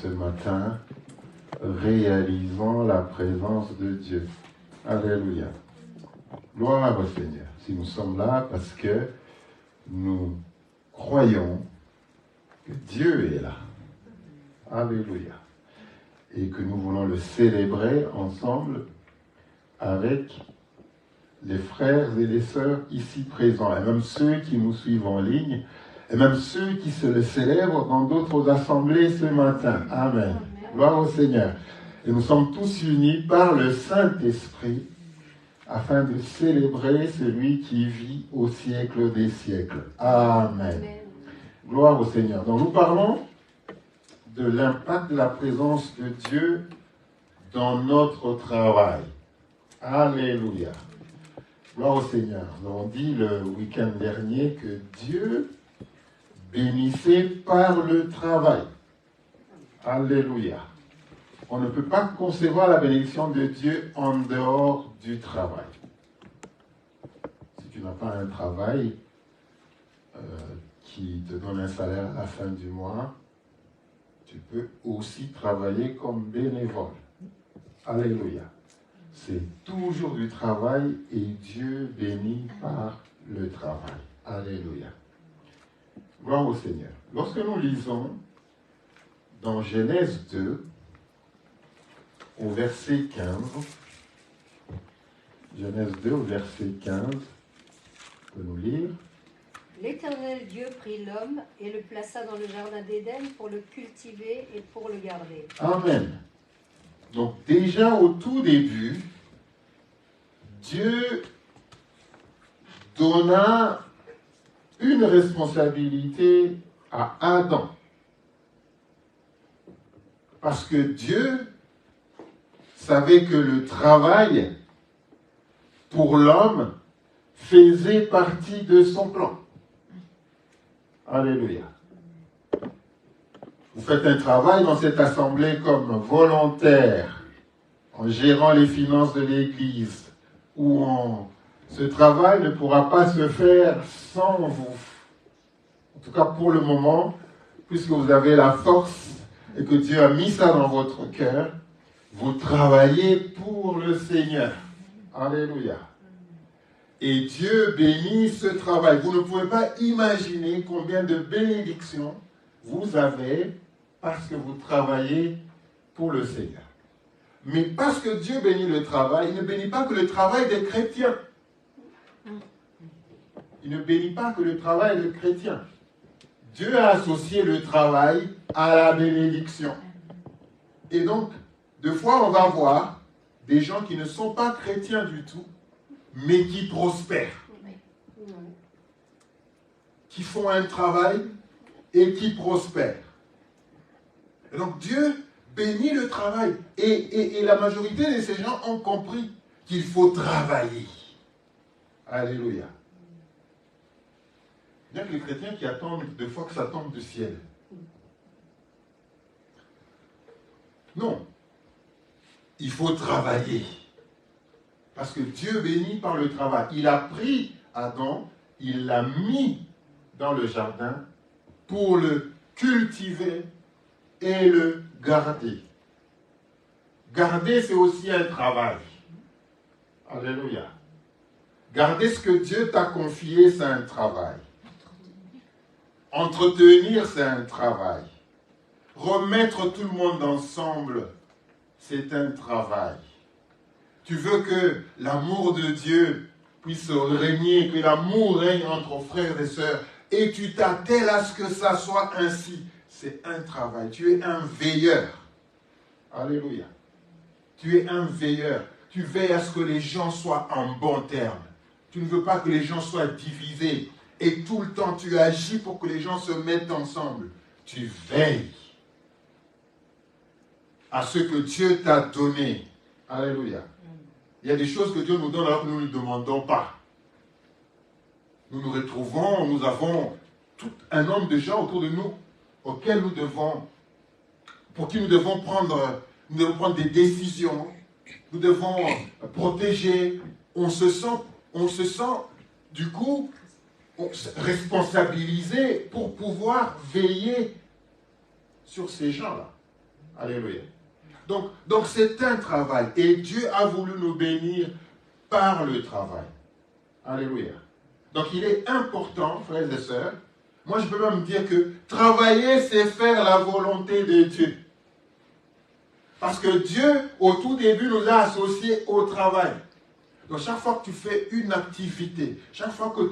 ce matin, réalisant la présence de Dieu. Alléluia. Gloire au Seigneur. Si nous sommes là parce que nous croyons que Dieu est là. Alléluia. Et que nous voulons le célébrer ensemble avec les frères et les sœurs ici présents, et même ceux qui nous suivent en ligne, et même ceux qui se le célèbrent dans d'autres assemblées ce matin. Amen. Gloire au Seigneur. Et nous sommes tous unis par le Saint-Esprit afin de célébrer celui qui vit au siècle des siècles. Amen. Gloire au Seigneur. Donc nous parlons de l'impact de la présence de Dieu dans notre travail. Alléluia. Gloire au Seigneur. Nous avons dit le week-end dernier que Dieu bénissait par le travail. Alléluia. On ne peut pas concevoir la bénédiction de Dieu en dehors du travail. Si tu n'as pas un travail qui te donne un salaire à la fin du mois, tu peux aussi travailler comme bénévole. Alléluia. C'est toujours du travail et Dieu bénit par le travail. Alléluia. Gloire au Seigneur. Lorsque nous lisons dans Genèse 2, au verset 15, Genèse 2, au verset 15, on peut nous lire. L'Éternel Dieu prit l'homme et le plaça dans le jardin d'Éden pour le cultiver et pour le garder. Amen. Donc déjà au tout début, Dieu donna une responsabilité à Adam. Parce que Dieu savait que le travail pour l'homme faisait partie de son plan. Alléluia. Vous faites un travail dans cette assemblée comme volontaire, en gérant les finances de l'Église, ce travail ne pourra pas se faire sans vous. En tout cas pour le moment, puisque vous avez la force et que Dieu a mis ça dans votre cœur, vous travaillez pour le Seigneur. Alléluia. Et Dieu bénit ce travail. Vous ne pouvez pas imaginer combien de bénédictions vous avez parce que vous travaillez pour le Seigneur. Mais parce que Dieu bénit le travail, il ne bénit pas que le travail des chrétiens. Il ne bénit pas que le travail des chrétiens. Dieu a associé le travail à la bénédiction. Et donc, deux fois, on va voir des gens qui ne sont pas chrétiens du tout, mais qui prospèrent. Qui font un travail et qui prospèrent. Et donc, Dieu bénit le travail. Et la majorité de ces gens ont compris qu'il faut travailler. Alléluia. Il y a que les chrétiens qui attendent deux fois que ça tombe du ciel. Non. Il faut travailler. Parce que Dieu bénit par le travail. Il a pris Adam, il l'a mis dans le jardin pour le cultiver et le garder. Garder, c'est aussi un travail. Alléluia. Garder ce que Dieu t'a confié, c'est un travail. Entretenir, c'est un travail. Remettre tout le monde ensemble, c'est un travail. Tu veux que l'amour de Dieu puisse régner, que l'amour règne entre frères et sœurs, et tu t'attelles à ce que ça soit ainsi. C'est un travail. Tu es un veilleur. Alléluia. Tu es un veilleur. Tu veilles à ce que les gens soient en bon terme. Tu ne veux pas que les gens soient divisés. Et tout le temps, tu agis pour que les gens se mettent ensemble. Tu veilles à ce que Dieu t'a donné. Alléluia. Il y a des choses que Dieu nous donne alors que nous ne lui demandons pas. Nous nous retrouvons, nous avons tout un nombre de gens autour de nous auxquels pour qui nous devons prendre des décisions, nous devons protéger. On se sent du coup responsabilisé pour pouvoir veiller sur ces gens-là. Alléluia. Donc c'est un travail. Et Dieu a voulu nous bénir par le travail. Alléluia. Donc il est important, frères et sœurs, moi je peux même dire que travailler, c'est faire la volonté de Dieu. Parce que Dieu, au tout début, nous a associés au travail. Donc chaque fois que tu fais une activité, chaque fois que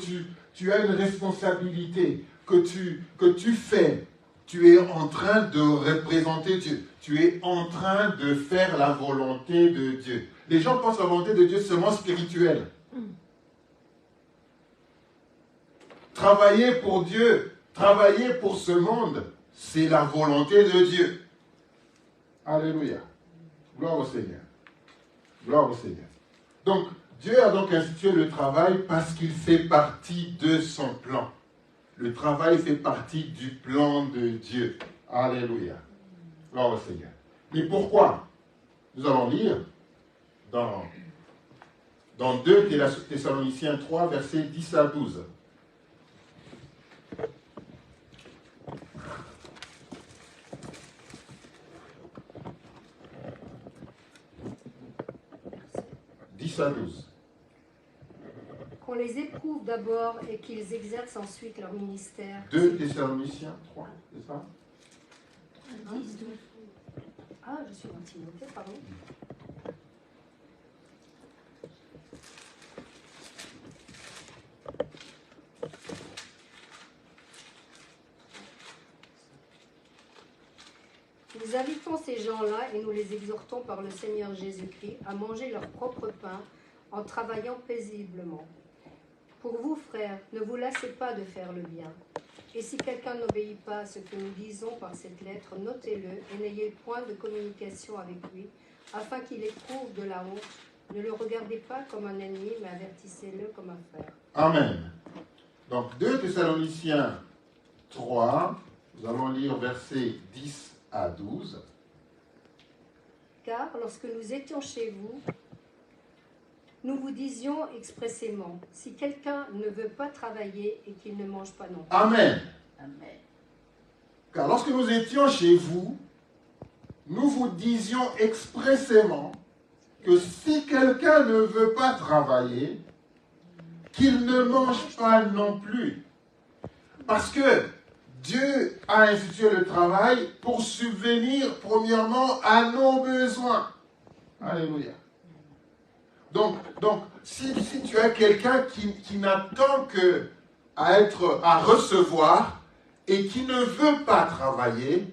tu as une responsabilité, que tu fais, tu es en train de représenter Dieu. Tu es en train de faire la volonté de Dieu. Les gens pensent la volonté de Dieu seulement spirituelle. Travailler pour Dieu, travailler pour ce monde, c'est la volonté de Dieu. Alléluia. Gloire au Seigneur. Gloire au Seigneur. Donc, Dieu a donc institué le travail parce qu'il fait partie de son plan. Le travail fait partie du plan de Dieu. Alléluia. Gloire au Seigneur. Mais pourquoi? Nous allons lire dans 2 Thessaloniciens 3, versets 10 à 12. À 12. Qu'on les éprouve d'abord et qu'ils exercent ensuite leur ministère. 2 Thessaloniciens 3, c'est ça? 10, 12. Ah, je suis dans Timothée, pardon. Nous invitons ces gens-là et nous les exhortons par le Seigneur Jésus-Christ à manger leur propre pain en travaillant paisiblement. Pour vous, frères, ne vous lassez pas de faire le bien. Et si quelqu'un n'obéit pas à ce que nous disons par cette lettre, notez-le et n'ayez point de communication avec lui, afin qu'il éprouve de la honte. Ne le regardez pas comme un ennemi, mais avertissez-le comme un frère. Amen. Donc 2 Thessaloniciens 3, nous allons lire versets 10 à 12. Car lorsque nous étions chez vous, nous vous disions expressément, si quelqu'un ne veut pas travailler et qu'il ne mange pas non plus. Amen. Amen. Car lorsque nous étions chez vous, nous vous disions expressément que si quelqu'un ne veut pas travailler, qu'il ne mange pas non plus. Parce que Dieu a institué le travail pour subvenir premièrement à nos besoins. Alléluia. Donc si tu as quelqu'un qui n'attend que à recevoir et qui ne veut pas travailler,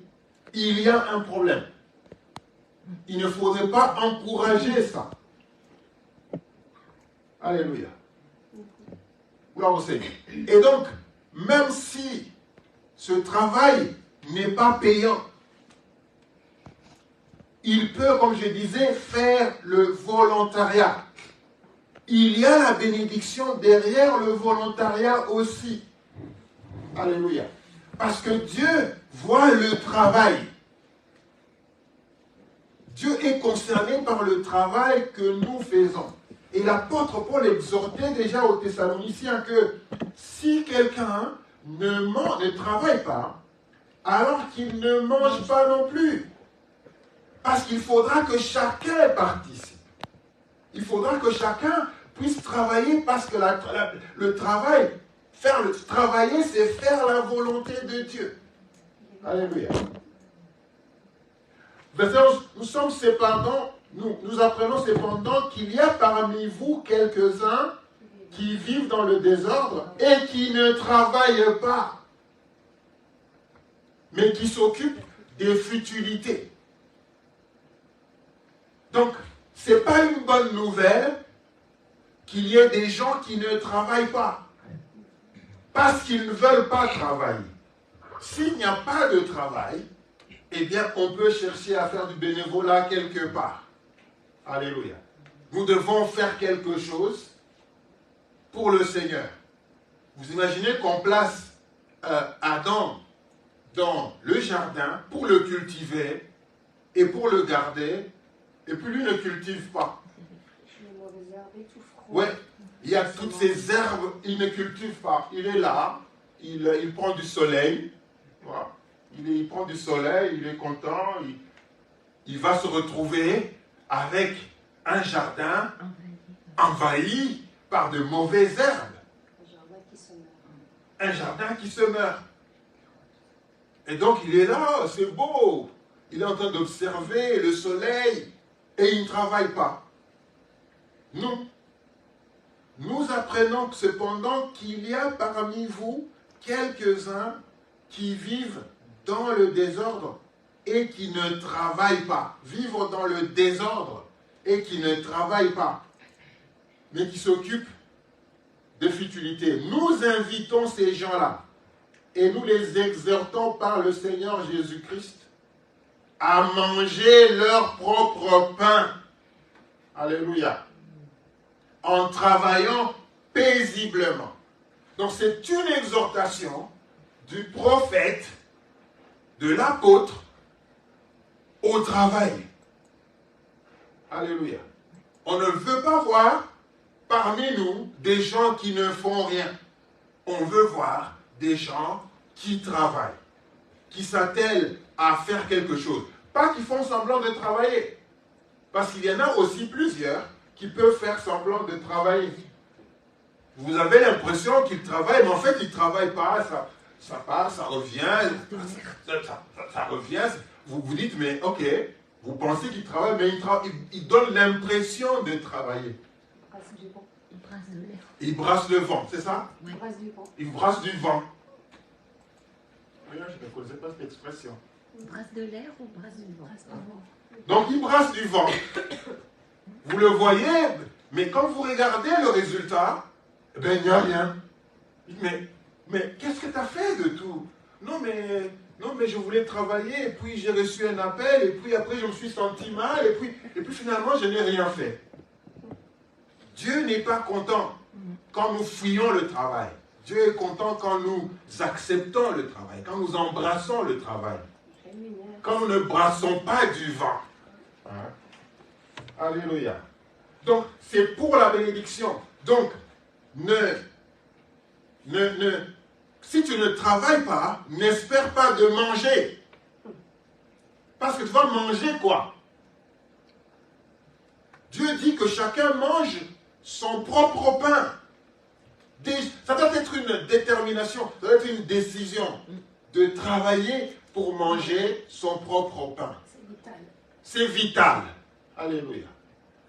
il y a un problème. Il ne faudrait pas encourager ça. Alléluia. Gloire au Seigneur. Et donc, même si ce travail n'est pas payant, il peut, comme je disais, faire le volontariat. Il y a la bénédiction derrière le volontariat aussi. Alléluia. Parce que Dieu voit le travail. Dieu est concerné par le travail que nous faisons. Et l'apôtre Paul exhortait déjà aux Thessaloniciens que si quelqu'un ne travaille pas, alors qu'il ne mange pas non plus. Parce qu'il faudra que chacun participe. Il faudra que chacun puisse travailler parce que le travail, travailler, c'est faire la volonté de Dieu. Alléluia. Nous sommes cependant, nous apprenons cependant qu'il y a parmi vous quelques-uns qui vivent dans le désordre et qui ne travaillent pas, mais qui s'occupent des futilités. Donc, ce n'est pas une bonne nouvelle qu'il y ait des gens qui ne travaillent pas, parce qu'ils ne veulent pas travailler. S'il n'y a pas de travail, eh bien, on peut chercher à faire du bénévolat quelque part. Alléluia. Nous devons faire quelque chose pour le Seigneur. Vous imaginez qu'on place Adam dans le jardin pour le cultiver et pour le garder, et puis lui ne cultive pas. Les mauvaises herbes et tout froid. Ouais, il y a toutes ces herbes, il ne cultive pas. Il est là, il prend du soleil, voilà. Il prend du soleil, il est content, il va se retrouver avec un jardin envahi par de mauvaises herbes. Un jardin qui se meurt. Et donc il est là, c'est beau. Il est en train d'observer le soleil et il ne travaille pas. Nous apprenons cependant qu'il y a parmi vous quelques-uns qui vivent dans le désordre et qui ne travaillent pas. Vivre dans le désordre et qui ne travaillent pas, mais qui s'occupent de futilité. Nous invitons ces gens-là et nous les exhortons par le Seigneur Jésus-Christ à manger leur propre pain. Alléluia. En travaillant paisiblement. Donc c'est une exhortation du prophète, de l'apôtre, au travail. Alléluia. On ne veut pas voir parmi nous des gens qui ne font rien. On veut voir des gens qui travaillent, qui s'attellent à faire quelque chose. Pas qui font semblant de travailler. Parce qu'il y en a aussi plusieurs qui peuvent faire semblant de travailler. Vous avez l'impression qu'ils travaillent, mais en fait, ils ne travaillent pas. Ça part, ça revient, ça revient. Vous vous dites, mais ok, vous pensez qu'ils travaillent, mais ils donnent l'impression de travailler. Ils brassent le vent, c'est ça? Ils brassent du vent. Ils brassent du vent. Je ne connaissais pas cette expression. On brasse de l'air ou on brasse du vent? Donc ils brassent du vent. Vous le voyez, mais quand vous regardez le résultat, ben il n'y a rien. Mais qu'est-ce que tu as fait de tout? Non mais je voulais travailler, et puis j'ai reçu un appel, et puis après je me suis senti mal, et puis finalement je n'ai rien fait. Dieu n'est pas content quand nous fuyons le travail. Dieu est content quand nous acceptons le travail, quand nous embrassons le travail. Quand nous ne brassons pas du vent. Hein? Alléluia. Donc, c'est pour la bénédiction. Donc, si tu ne travailles pas, n'espère pas de manger. Parce que tu vas manger quoi? Dieu dit que chacun mange son propre pain. Ça doit être une détermination, ça doit être une décision de travailler pour manger son propre pain. C'est vital. C'est vital. Alléluia.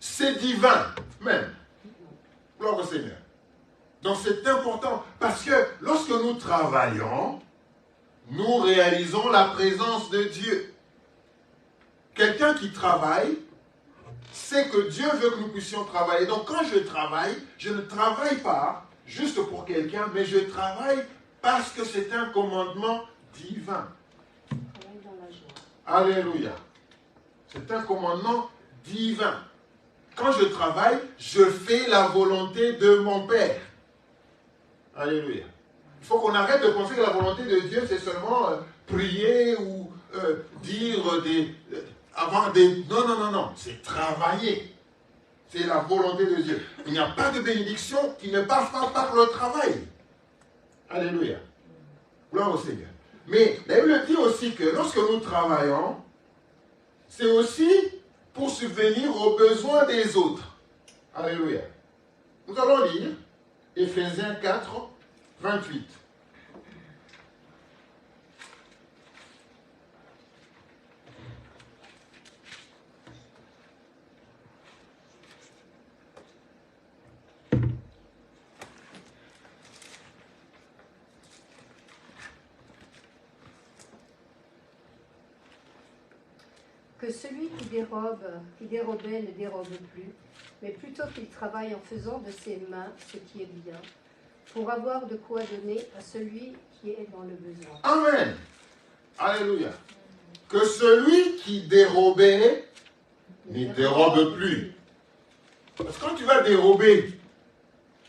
C'est divin, même. Gloire au Seigneur. Donc c'est important, parce que lorsque nous travaillons, nous réalisons la présence de Dieu. Quelqu'un qui travaille sait que Dieu veut que nous puissions travailler. Donc quand je travaille, je ne travaille pas juste pour quelqu'un, mais je travaille parce que c'est un commandement divin. Alléluia. C'est un commandement divin. Quand je travaille, je fais la volonté de mon Père. Alléluia. Il faut qu'on arrête de penser que la volonté de Dieu, c'est seulement prier ou dire avoir des... Non. C'est travailler. C'est la volonté de Dieu. Il n'y a pas de bénédiction qui ne passe pas par le travail. Alléluia. Gloire au Seigneur. Mais la Bible dit aussi que lorsque nous travaillons, c'est aussi pour subvenir aux besoins des autres. Alléluia. Nous allons lire Éphésiens 4, 28. Que celui qui dérobait ne dérobe plus, mais plutôt qu'il travaille en faisant de ses mains ce qui est bien, pour avoir de quoi donner à celui qui est dans le besoin. Amen. Alléluia. Que celui qui dérobait ne dérobe plus. Parce que quand tu vas dérober,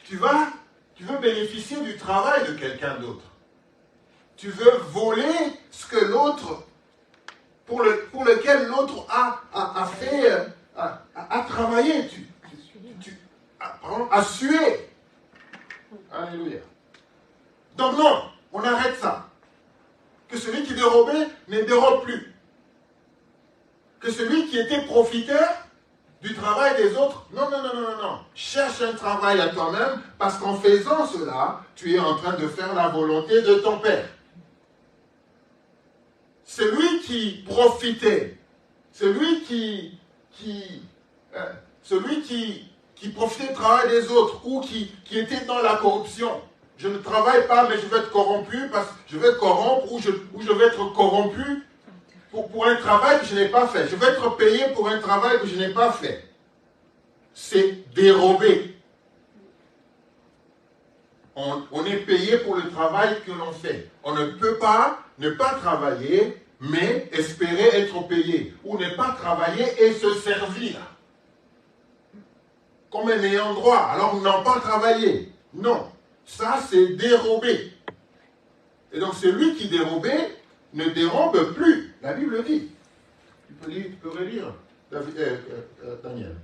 tu veux bénéficier du travail de quelqu'un d'autre. Tu veux voler ce que l'autre, pour lequel l'autre a travaillé, a sué. Alléluia. Donc non, on arrête ça. Que celui qui dérobait ne dérobe plus. Que que celui qui était profiteur du travail des autres. Non, non, non, non, non, non. Cherche un travail à toi-même, parce qu'en faisant cela, tu es en train de faire la volonté de ton Père. Celui qui profitait, celui qui profitait du travail des autres, ou qui était dans la corruption. Je ne travaille pas, mais je vais être corrompu, parce que je vais être corrompu, ou je vais être corrompu pour un travail que je n'ai pas fait. Je vais être payé pour un travail que je n'ai pas fait. C'est dérober. On est payé pour le travail que l'on fait. On ne peut pas ne pas travailler, mais espérer être payé. Ou ne pas travailler et se servir. Comme un ayant droit. Alors, n'en pas travailler. Non. Ça, c'est dérober. Et donc, celui qui dérobait ne dérobe plus. La Bible dit. Tu peux relire, Daniel.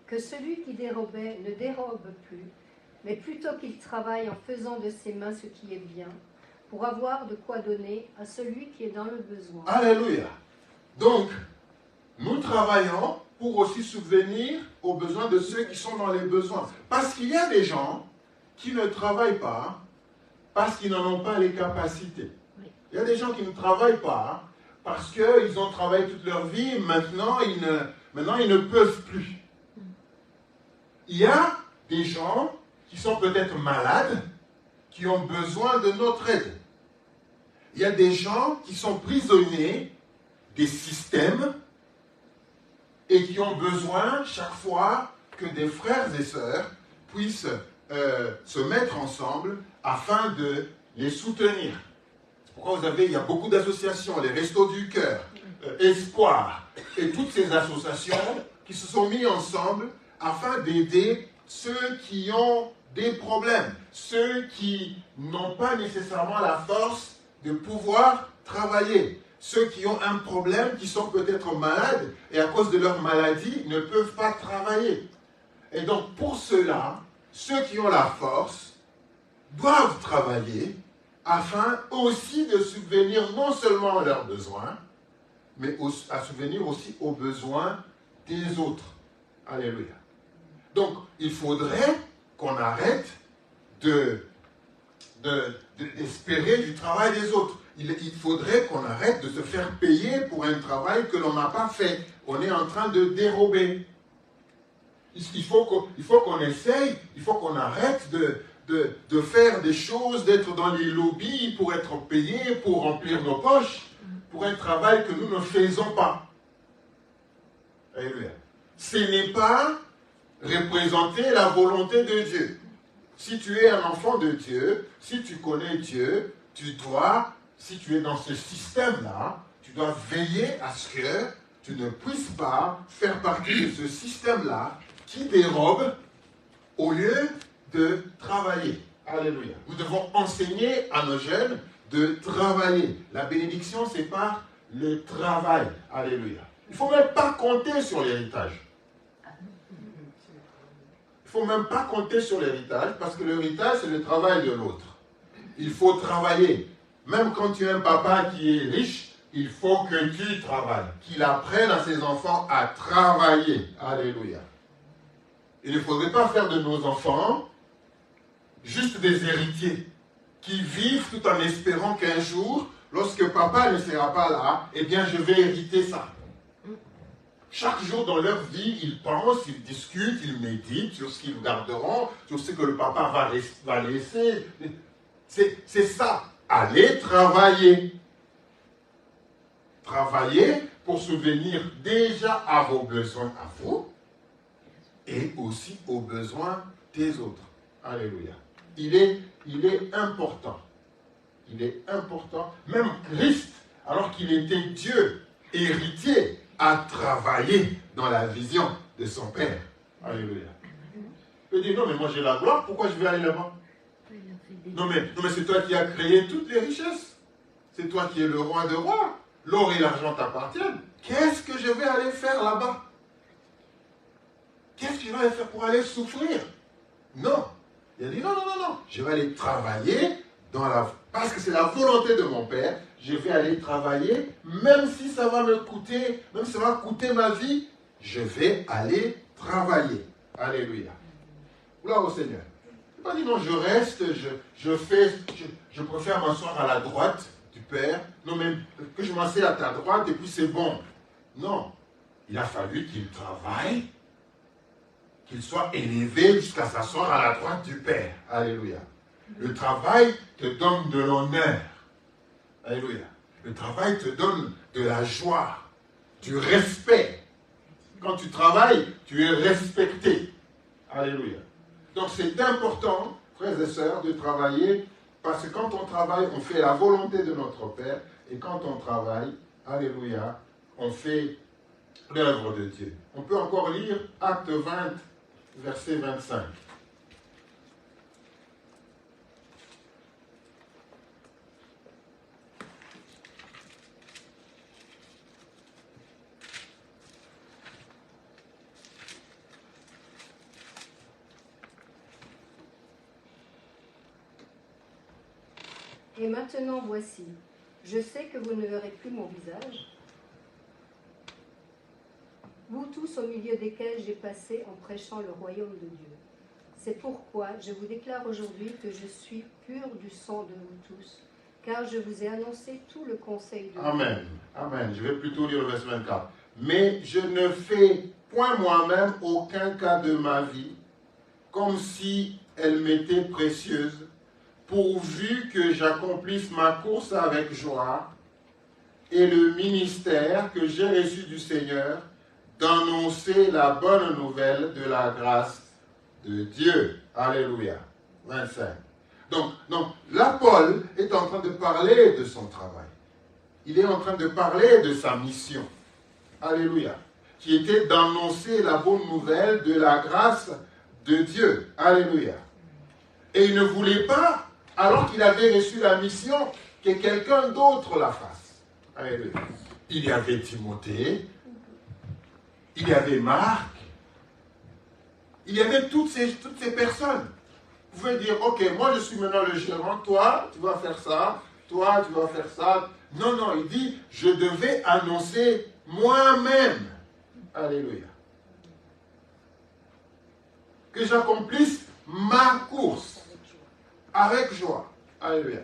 Que celui qui dérobait ne dérobe plus, mais plutôt qu'il travaille en faisant de ses mains ce qui est bien, pour avoir de quoi donner à celui qui est dans le besoin. Alléluia. Donc, nous travaillons pour aussi subvenir aux besoins de ceux qui sont dans les besoins. Parce qu'il y a des gens qui ne travaillent pas parce qu'ils n'en ont pas les capacités. Il y a des gens qui ne travaillent pas parce qu'ils ont travaillé toute leur vie, maintenant ils ne peuvent plus. Il y a des gens qui sont peut-être malades, qui ont besoin de notre aide. Il y a des gens qui sont prisonniers des systèmes et qui ont besoin chaque fois que des frères et sœurs puissent se mettre ensemble afin de les soutenir. C'est pourquoi il y a beaucoup d'associations, les Restos du Cœur, Espoir, et toutes ces associations qui se sont mises ensemble afin d'aider ceux qui ont des problèmes, ceux qui n'ont pas nécessairement la force de pouvoir travailler, ceux qui ont un problème, qui sont peut-être malades et à cause de leur maladie ne peuvent pas travailler. Et donc pour cela, ceux qui ont la force doivent travailler afin aussi de subvenir non seulement à leurs besoins, mais à subvenir aussi aux besoins des autres. Alléluia. Donc, il faudrait qu'on arrête d'espérer du travail des autres. Il faudrait qu'on arrête de se faire payer pour un travail que l'on n'a pas fait. On est en train de dérober. Il faut qu'on essaye, il faut qu'on arrête de faire des choses, d'être dans les lobbies pour être payé, pour remplir nos poches, pour un travail que nous ne faisons pas. Alléluia. Ce n'est pas représenter la volonté de Dieu. Si tu es un enfant de Dieu, si tu connais Dieu, tu dois, si tu es dans ce système-là, tu dois veiller à ce que tu ne puisses pas faire partie de ce système-là qui dérobe au lieu de travailler. Alléluia. Nous devons enseigner à nos jeunes de travailler. La bénédiction, c'est par le travail. Alléluia. Il ne faut même pas compter sur l'héritage. Il ne faut même pas compter sur l'héritage parce que l'héritage, c'est le travail de l'autre. Il faut travailler. Même quand tu as un papa qui est riche, il faut que tu travailles. Qu'il apprenne à ses enfants à travailler. Alléluia. Il ne faudrait pas faire de nos enfants juste des héritiers qui vivent tout en espérant qu'un jour, lorsque papa ne sera pas là, eh bien je vais hériter ça. Chaque jour dans leur vie, ils pensent, ils discutent, ils méditent sur ce qu'ils garderont, sur ce que le papa va laisser. C'est ça. Allez travailler. Travailler pour subvenir déjà à vos besoins à vous et aussi aux besoins des autres. Alléluia. Il est important. Il est important. Même Christ, alors qu'il était Dieu, héritier, a travaillé dans la vision de son Père. Alléluia. Il dit, non mais moi j'ai la gloire, pourquoi je vais aller là-bas? Non mais c'est toi qui as créé toutes les richesses. C'est toi qui es le roi de rois. L'or et l'argent t'appartiennent. Qu'est-ce que je vais aller faire là-bas? Qu'est-ce que je vais aller faire pour aller souffrir? Non. Il a dit, non. Je vais aller travailler parce que c'est la volonté de mon Père. je vais aller travailler, même si ça va me coûter, même si ça va coûter ma vie, je vais aller travailler. Alléluia. Gloire au Seigneur. Il ne pas dire non, je reste, je préfère m'asseoir à la droite du Père. Non, même que je m'assieds à ta droite et puis c'est bon. Non. Il a fallu qu'il travaille, qu'il soit élevé jusqu'à s'asseoir à la droite du Père. Alléluia. Le travail te donne de l'honneur. Alléluia. Le travail te donne de la joie, du respect. Quand tu travailles, tu es respecté. Alléluia. Donc c'est important, frères et sœurs, de travailler, parce que quand on travaille, on fait la volonté de notre Père, et quand on travaille, alléluia, on fait l'œuvre de Dieu. On peut encore lire Acte 20, verset 25. Et maintenant voici, je sais que vous ne verrez plus mon visage, vous tous au milieu desquels j'ai passé en prêchant le royaume de Dieu. C'est pourquoi je vous déclare aujourd'hui que je suis pur du sang de vous tous, car je vous ai annoncé tout le conseil de Dieu. Amen. Amen. Je vais plutôt lire le verset 24. Mais je ne fais point moi-même aucun cas de ma vie, comme si elle m'était précieuse, pourvu que j'accomplisse ma course avec joie et le ministère que j'ai reçu du Seigneur d'annoncer la bonne nouvelle de la grâce de Dieu. Alléluia. 25. Donc là, Paul est en train de parler de son travail. Il est en train de parler de sa mission. Alléluia. Qui était d'annoncer la bonne nouvelle de la grâce de Dieu. Alléluia. Et il ne voulait pas, alors qu'il avait reçu la mission, que quelqu'un d'autre la fasse. Alléluia. Il y avait Timothée, il y avait Marc, il y avait toutes ces personnes. Vous pouvez dire, ok, moi je suis maintenant le gérant, toi tu vas faire ça, toi tu vas faire ça. Non, non, il dit, je devais annoncer moi-même. Alléluia. Que j'accomplisse ma course avec joie. Alléluia.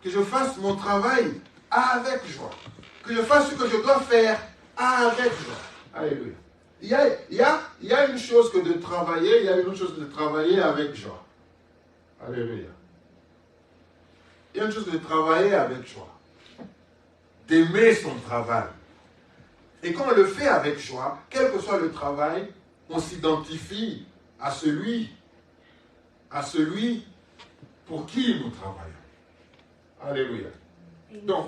Que je fasse mon travail avec joie. Que je fasse ce que je dois faire avec joie. Alléluia. Il y a une chose que de travailler, il y a une autre chose de travailler avec joie. Alléluia. Il y a une chose de travailler avec joie. D'aimer son travail. Et quand on le fait avec joie, quel que soit le travail, on s'identifie à celui pour qui nous travaillons. Alléluia. Donc,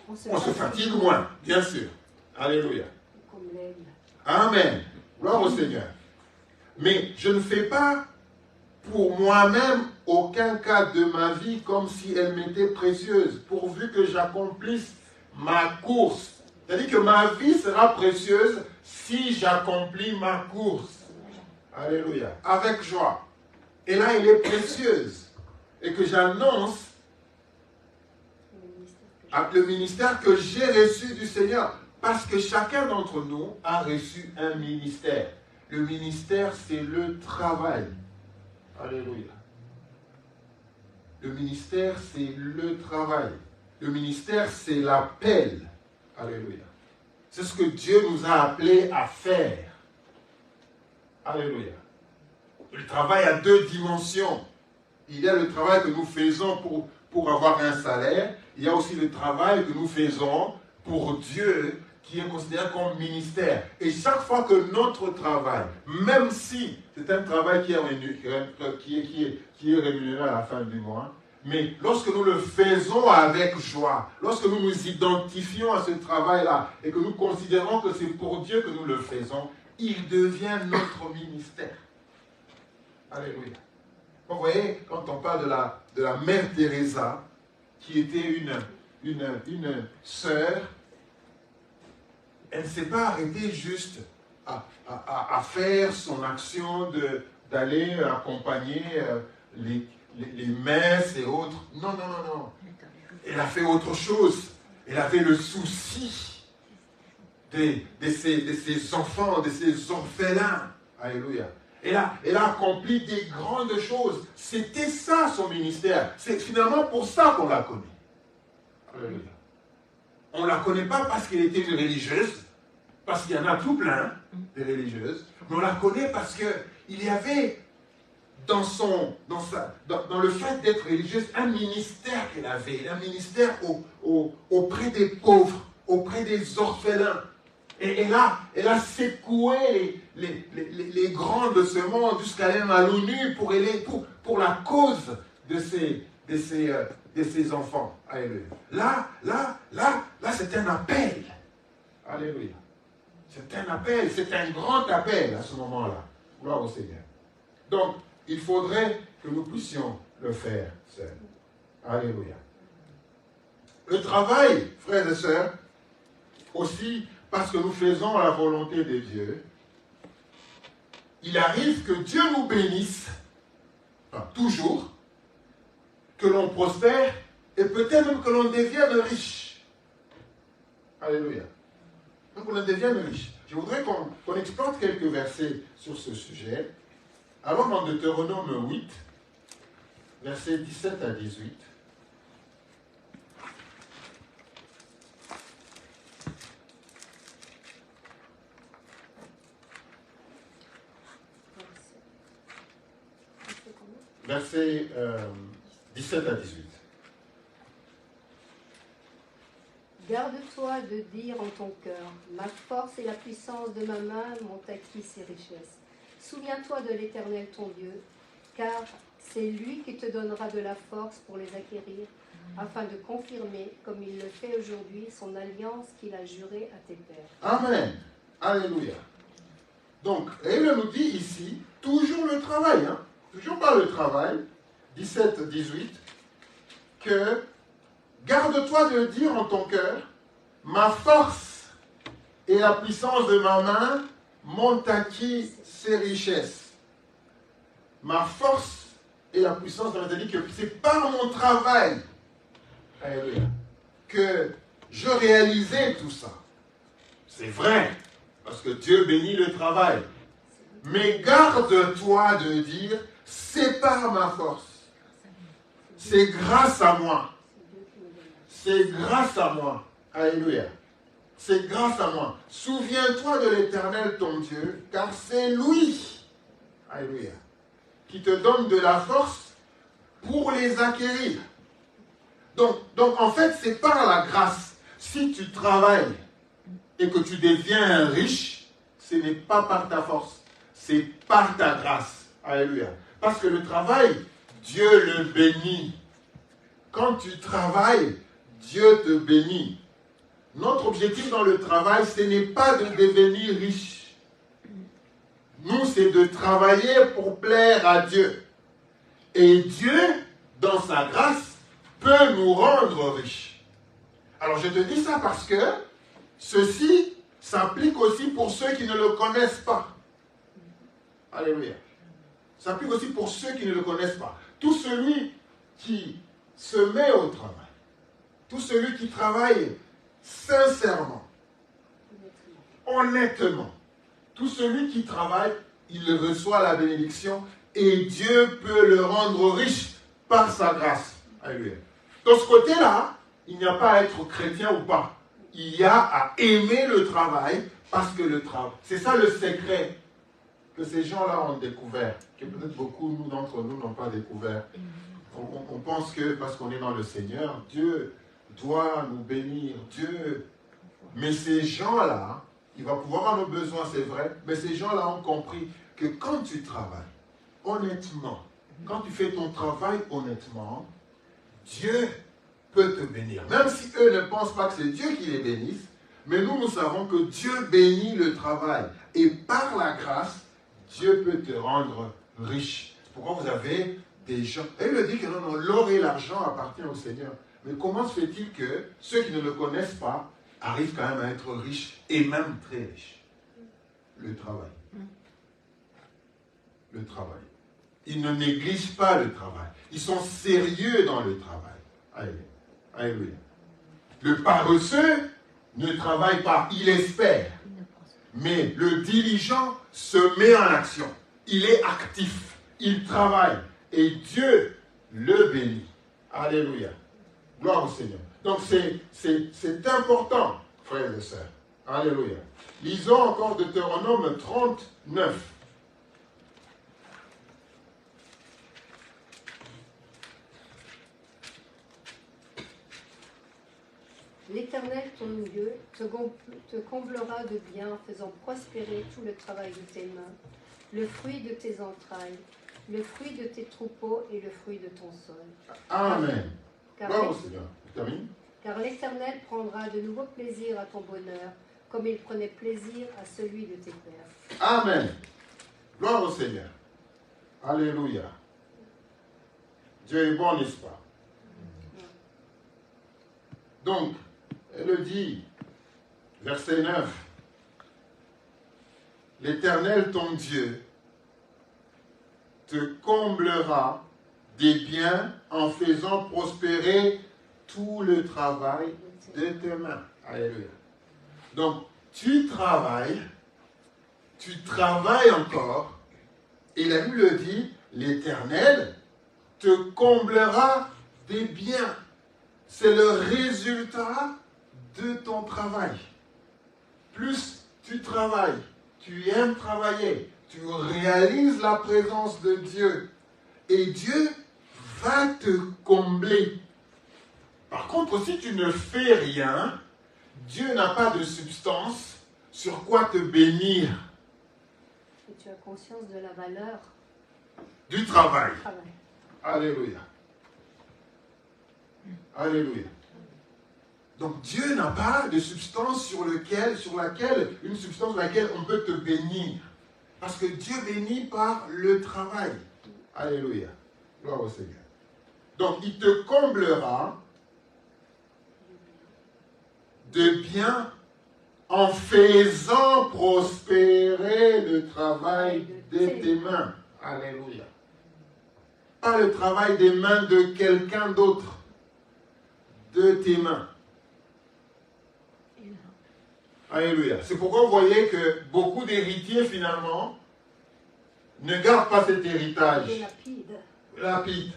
on se fatigue moins, bien sûr. Alléluia. Amen. Gloire au Seigneur. Mais je ne fais pas pour moi-même aucun cas de ma vie comme si elle m'était précieuse, pourvu que j'accomplisse ma course. C'est-à-dire que ma vie sera précieuse si j'accomplis ma course. Alléluia. Avec joie. Et là, elle est précieuse. Et que j'annonce le ministère que j'ai reçu du Seigneur. Parce que chacun d'entre nous a reçu un ministère. Le ministère, c'est le travail. Alléluia. Le ministère, c'est le travail. Le ministère, c'est l'appel. Alléluia. C'est ce que Dieu nous a appelés à faire. Alléluia. Le travail a deux dimensions. Il y a le travail que nous faisons pour avoir un salaire. Il y a aussi le travail que nous faisons pour Dieu, qui est considéré comme ministère. Et chaque fois que notre travail, même si c'est un travail qui est rémunéré à la fin du mois, mais lorsque nous le faisons avec joie, lorsque nous nous identifions à ce travail-là et que nous considérons que c'est pour Dieu que nous le faisons, il devient notre ministère. Alléluia. Vous voyez, quand on parle de la mère Teresa, qui était une sœur, elle ne s'est pas arrêtée juste à faire son action d'aller accompagner les messes et autres. Non, non, non, non. elle a fait autre chose. Elle avait le souci de ses enfants, de ses orphelins. Alléluia. Elle a accompli des grandes choses. C'était ça son ministère. C'est finalement pour ça qu'on la connaît. Alléluia. On ne la connaît pas parce qu'elle était une religieuse, parce qu'il y en a tout plein de religieuses, mais on la connaît parce qu'il y avait dans le fait d'être religieuse un ministère qu'elle avait, un ministère auprès des pauvres, auprès des orphelins. Et elle a secoué les grands de ce monde jusqu'à même à l'ONU pour la cause de ces enfants. Alléluia. Là, c'est un appel. Alléluia. C'est un appel, c'est un grand appel à ce moment-là. Gloire au Seigneur. Donc, il faudrait que nous puissions le faire seuls. Alléluia. Le travail, frères et sœurs, aussi parce que nous faisons la volonté de Dieu, il arrive que Dieu nous bénisse, enfin, toujours, que l'on prospère et peut-être même que l'on devienne riche. Alléluia. Donc on devienne riche. Je voudrais qu'on exploite quelques versets sur ce sujet. Allons dans Deutéronome 8, versets 17 à 18. Versets 17 à 18. Garde-toi de dire en ton cœur, ma force et la puissance de ma main m'ont acquis ces richesses. Souviens-toi de l'Éternel ton Dieu, car c'est lui qui te donnera de la force pour les acquérir, afin de confirmer, comme il le fait aujourd'hui, son alliance qu'il a jurée à tes pères. Amen. Alléluia. Donc, il nous dit ici, toujours le travail, toujours pas le travail, 17-18, que garde-toi de dire en ton cœur, ma force et la puissance de ma main m'ont acquis ces richesses. Ma force et la puissance de ma main, que c'est par mon travail, alléluia, que je réalisais tout ça. C'est vrai, parce que Dieu bénit le travail. Mais garde-toi de dire, c'est par ma force. C'est grâce à moi. C'est grâce à moi. Alléluia. C'est grâce à moi. Souviens-toi de l'Éternel ton Dieu, car c'est lui, alléluia, qui te donne de la force pour les acquérir. Donc en fait, c'est par la grâce. Si tu travailles et que tu deviens riche, ce n'est pas par ta force, c'est par ta grâce. Alléluia. Parce que le travail, Dieu le bénit. Quand tu travailles, Dieu te bénit. Notre objectif dans le travail, ce n'est pas de devenir riche. Nous, c'est de travailler pour plaire à Dieu. Et Dieu, dans sa grâce, peut nous rendre riches. Alors je te dis ça parce que ceci s'applique aussi pour ceux qui ne le connaissent pas. Alléluia. Ça s'applique aussi pour ceux qui ne le connaissent pas. Tout celui qui se met au travail, tout celui qui travaille sincèrement, honnêtement, tout celui qui travaille, il reçoit la bénédiction et Dieu peut le rendre riche par sa grâce. Alléluia. Dans ce côté-là, il n'y a pas à être chrétien ou pas. Il y a à aimer le travail parce que le travail, c'est ça le secret que ces gens-là ont découvert, que peut-être beaucoup d'entre nous n'ont pas découvert. On pense que parce qu'on est dans le Seigneur, Dieu doit nous bénir, Dieu. Mais ces gens-là, il va pouvoir avoir nos besoins, c'est vrai, mais ces gens-là ont compris que quand tu travailles honnêtement, quand tu fais ton travail honnêtement, Dieu peut te bénir. Même si eux ne pensent pas que c'est Dieu qui les bénisse, mais nous savons que Dieu bénit le travail. Et par la grâce, Dieu peut te rendre riche. C'est pourquoi vous avez des gens... Et il le dit que non, l'or et l'argent appartiennent au Seigneur. Mais comment se fait-il que ceux qui ne le connaissent pas arrivent quand même à être riches et même très riches? Le travail. Le travail. Ils ne négligent pas le travail. Ils sont sérieux dans le travail. Allez. Alléluia. Le paresseux ne travaille pas, il espère. Mais le diligent se met en action. Il est actif, il travaille. Et Dieu le bénit. Alléluia. Gloire au Seigneur. Donc c'est important, frères et sœurs. Alléluia. Lisons encore Deutéronome 39. L'Éternel, ton Dieu, te comblera de bien en faisant prospérer tout le travail de tes mains, le fruit de tes entrailles, le fruit de tes troupeaux et le fruit de ton sol. Amen. Car Gloire au Seigneur. Termine. Car l'Éternel prendra de nouveau plaisir à ton bonheur, comme il prenait plaisir à celui de tes pères. Amen. Gloire au Seigneur. Alléluia. Dieu est bon, n'est-ce pas? Donc, elle dit, verset 9, l'Éternel, ton Dieu, te comblera des biens en faisant prospérer tout le travail de tes mains. Alléluia. Donc, tu travailles encore, et la Bible le dit, l'Éternel te comblera des biens. C'est le résultat de ton travail. Plus tu travailles, tu aimes travailler, tu réalises la présence de Dieu, et Dieu va te combler. Par contre, si tu ne fais rien, Dieu n'a pas de substance sur quoi te bénir. Et tu as conscience de la valeur Du travail. du travail. Alléluia. Alléluia. Donc Dieu n'a pas de substance sur laquelle on peut te bénir. Parce que Dieu bénit par le travail. Alléluia. Gloire au Seigneur. Donc il te comblera de bien en faisant prospérer le travail de tes mains. Alléluia. Pas le travail des mains de quelqu'un d'autre. De tes mains. Alléluia. C'est pourquoi vous voyez que beaucoup d'héritiers, finalement, ne gardent pas cet héritage. Lapide.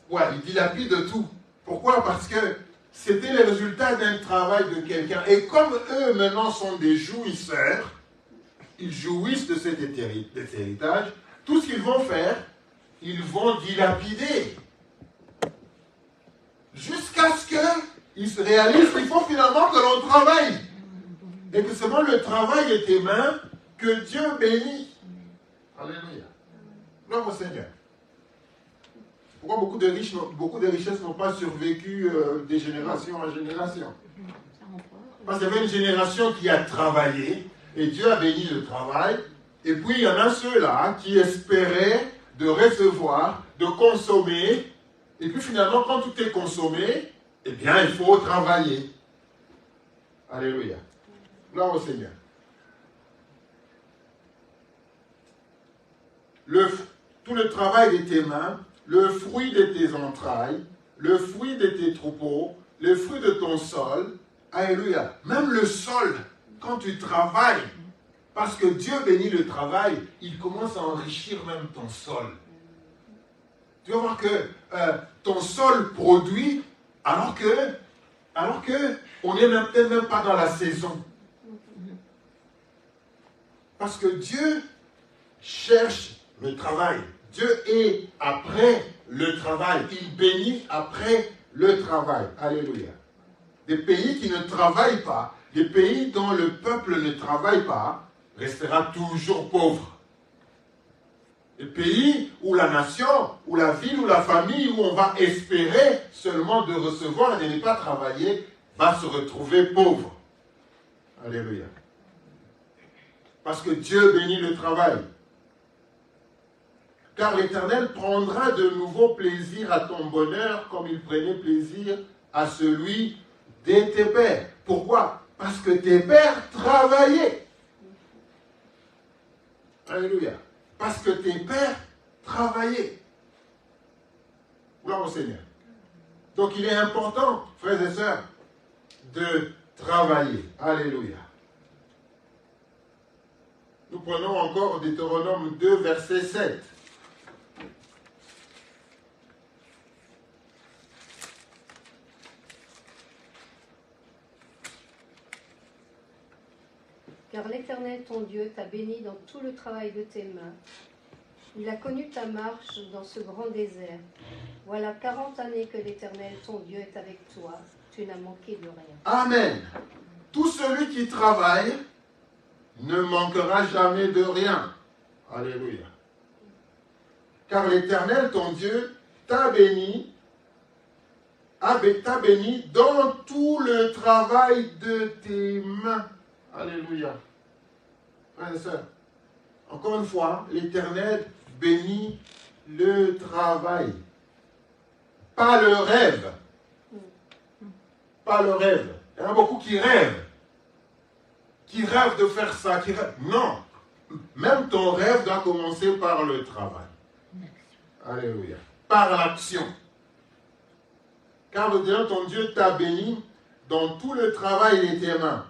Ouais, ils dilapident tout. Pourquoi? Parce que c'était le résultat d'un travail de quelqu'un. Et comme eux, maintenant, sont des jouisseurs, ils jouissent de cet héritage, tout ce qu'ils vont faire, ils vont dilapider. Jusqu'à ce qu'ils se réalisent qu'il faut finalement que l'on travaille. Et que c'est vraiment le travail de tes mains que Dieu bénit. Alléluia. Gloire au Seigneur. Pourquoi beaucoup de richesses n'ont pas survécu de génération en génération? Parce qu'il y avait une génération qui a travaillé et Dieu a béni le travail. Et puis il y en a ceux-là qui espéraient de recevoir, de consommer. Et puis finalement, quand tout est consommé, eh bien, il faut travailler. Alléluia. Gloire au Seigneur. Tout le travail de tes mains, le fruit de tes entrailles, le fruit de tes troupeaux, le fruit de ton sol. Alléluia. Même le sol, quand tu travailles, parce que Dieu bénit le travail, il commence à enrichir même ton sol. Tu vas voir que ton sol produit alors que on n'est peut-être même pas dans la saison. Parce que Dieu cherche le travail. Dieu est après le travail. Il bénit après le travail. Alléluia. Des pays qui ne travaillent pas, des pays dont le peuple ne travaille pas, restera toujours pauvre. Le pays où la nation, où la ville, où la famille, où on va espérer seulement de recevoir et de ne pas travailler, va se retrouver pauvre. Alléluia. Parce que Dieu bénit le travail. Car l'Éternel prendra de nouveau plaisir à ton bonheur comme il prenait plaisir à celui de tes pères. Pourquoi? Parce que tes pères travaillaient. Alléluia. Parce que tes pères travaillaient. Gloire au Seigneur. Donc il est important, frères et sœurs, de travailler. Alléluia. Nous prenons encore Deutéronome 2, verset 7. Car l'Éternel, ton Dieu, t'a béni dans tout le travail de tes mains. Il a connu ta marche dans ce grand désert. Voilà 40 années que l'Éternel, ton Dieu, est avec toi. Tu n'as manqué de rien. Amen. Tout celui qui travaille ne manquera jamais de rien. Alléluia. Car l'Éternel, ton Dieu, t'a béni dans tout le travail de tes mains. Alléluia. Frères et sœurs, encore une fois, l'Éternel bénit le travail. Pas le rêve. Pas le rêve. Il y en a beaucoup qui rêvent. Qui rêvent de faire ça. Non. Même ton rêve doit commencer par le travail. Alléluia. Par l'action. Car l'Éternel, ton Dieu, t'a béni dans tout le travail de tes mains.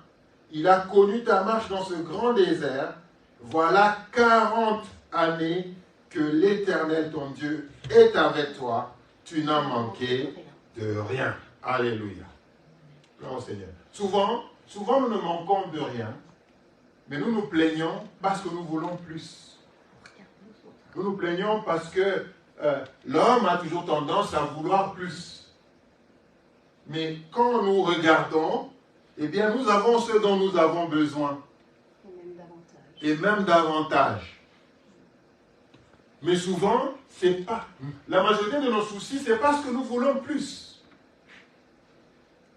Il a connu ta marche dans ce grand désert. Voilà 40 années que l'Éternel, ton Dieu, est avec toi. Tu n'as manqué de rien. Alléluia. Gloire au Seigneur. Souvent, nous ne manquons de rien, mais nous nous plaignons parce que nous voulons plus. Nous nous plaignons parce que l'homme a toujours tendance à vouloir plus. Mais quand nous regardons, eh bien, nous avons ce dont nous avons besoin. Et même davantage. Mais souvent, c'est pas. La majorité de nos soucis, c'est parce que nous voulons plus.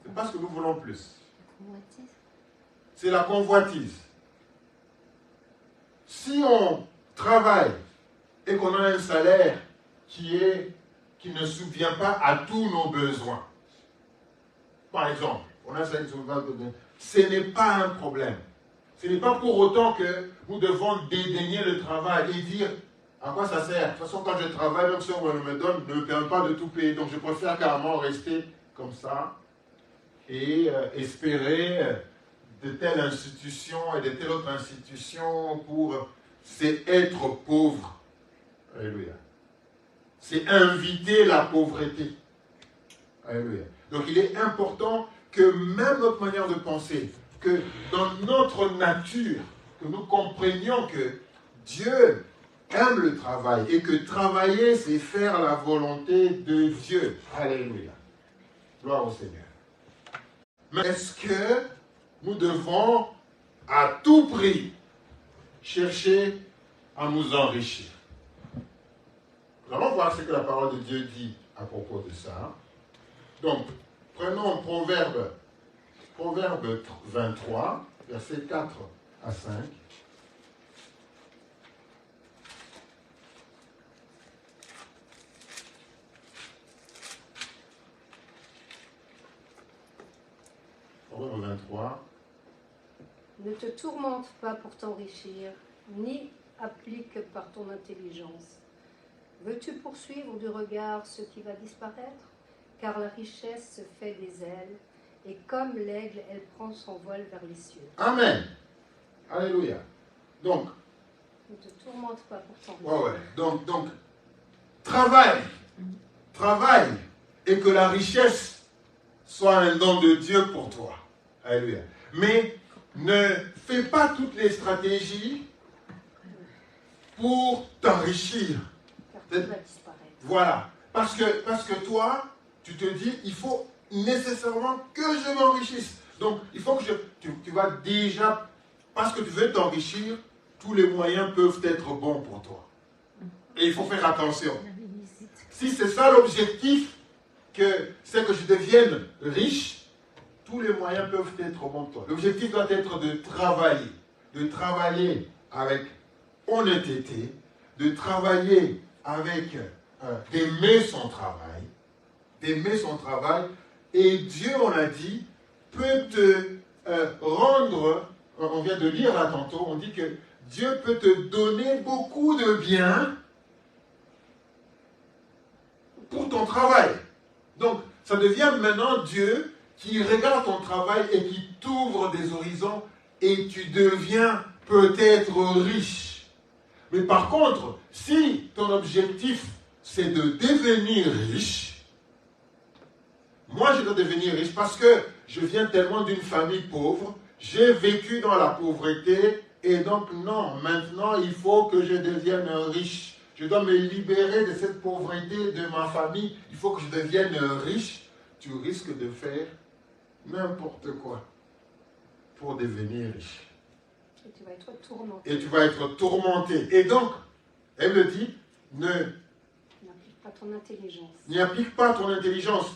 C'est parce que nous voulons plus. C'est la convoitise. Si on travaille et qu'on a un salaire qui ne subvient pas à tous nos besoins, par exemple, on a un salaire qui ne subvient pas à tous nos besoins, ce n'est pas un problème. Ce n'est pas pour autant que nous devons dédaigner le travail et dire à quoi ça sert. De toute façon, quand je travaille, même si on me donne, ne me permet pas de tout payer. Donc je préfère carrément rester comme ça et espérer de telle institution et de telle autre institution pour... C'est être pauvre. Alléluia. C'est inviter la pauvreté. Alléluia. Donc il est important que même notre manière de penser, que dans notre nature, que nous comprenions que Dieu aime le travail et que travailler, c'est faire la volonté de Dieu. Alléluia. Gloire au Seigneur. Mais est-ce que nous devons à tout prix chercher à nous enrichir? Nous allons voir ce que la parole de Dieu dit à propos de ça. Donc, prenons Proverbe 23, versets 4 à 5. Proverbe 23. Ne te tourmente pas pour t'enrichir, ni applique par ton intelligence. Veux-tu poursuivre du regard ce qui va disparaître? Car la richesse se fait des ailes, et comme l'aigle, elle prend son vol vers les cieux. Amen. Alléluia. Donc, ne te tourmente pas pour t'enrichir. Donc, travaille, et que la richesse soit un don de Dieu pour toi. Alléluia. Mais ne fais pas toutes les stratégies pour t'enrichir. Car tout va disparaître. Voilà. Parce que toi, tu te dis, il faut nécessairement que je m'enrichisse. Donc, il faut que tu vas déjà, parce que tu veux t'enrichir, tous les moyens peuvent être bons pour toi. Et il faut faire attention. Si c'est ça l'objectif, c'est que je devienne riche, tous les moyens peuvent être bons pour toi. L'objectif doit être de travailler avec honnêteté, de travailler avec d'aimer son travail, et Dieu, on l'a dit, peut te rendre, on vient de lire là tantôt, on dit que Dieu peut te donner beaucoup de bien pour ton travail. Donc, ça Ça devient maintenant Dieu qui regarde ton travail et qui t'ouvre des horizons et tu deviens peut-être riche. Mais par contre, si ton objectif c'est de devenir riche, moi je dois devenir riche parce que je viens tellement d'une famille pauvre, j'ai vécu dans la pauvreté et donc non, maintenant il faut que je devienne riche. Je dois me libérer de cette pauvreté de ma famille, il faut que je devienne riche. Tu risques de faire n'importe quoi pour devenir riche. Et tu vas être tourmenté. Et tu vas être tourmenté. Et donc, elle me dit, N'applique pas ton intelligence. N'applique pas ton intelligence.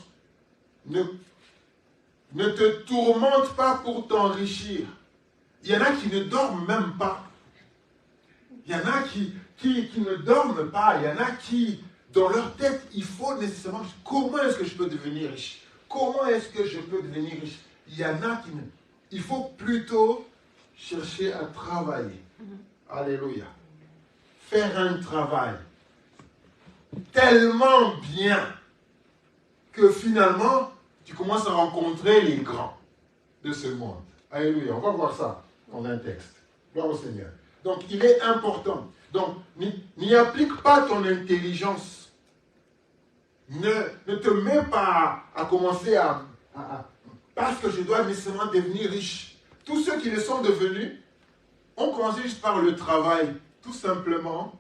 Ne te tourmente pas pour t'enrichir. Il y en a qui ne dorment même pas. Il y en a qui ne dorment pas. Il y en a qui, dans leur tête, il faut nécessairement, comment est-ce que je peux devenir riche? Comment est-ce que je peux devenir riche? Il y en a qui ne... Il faut plutôt chercher à travailler. Alléluia. Faire un travail tellement bien que finalement, tu commences à rencontrer les grands de ce monde. Alléluia. On va voir ça dans un texte. Gloire au Seigneur. Donc, il est important. Donc, n'y applique pas ton intelligence. Ne te mets pas à commencer à parce que je dois nécessairement devenir riche. Tous ceux qui le sont devenus ont commencé juste par le travail. Tout simplement,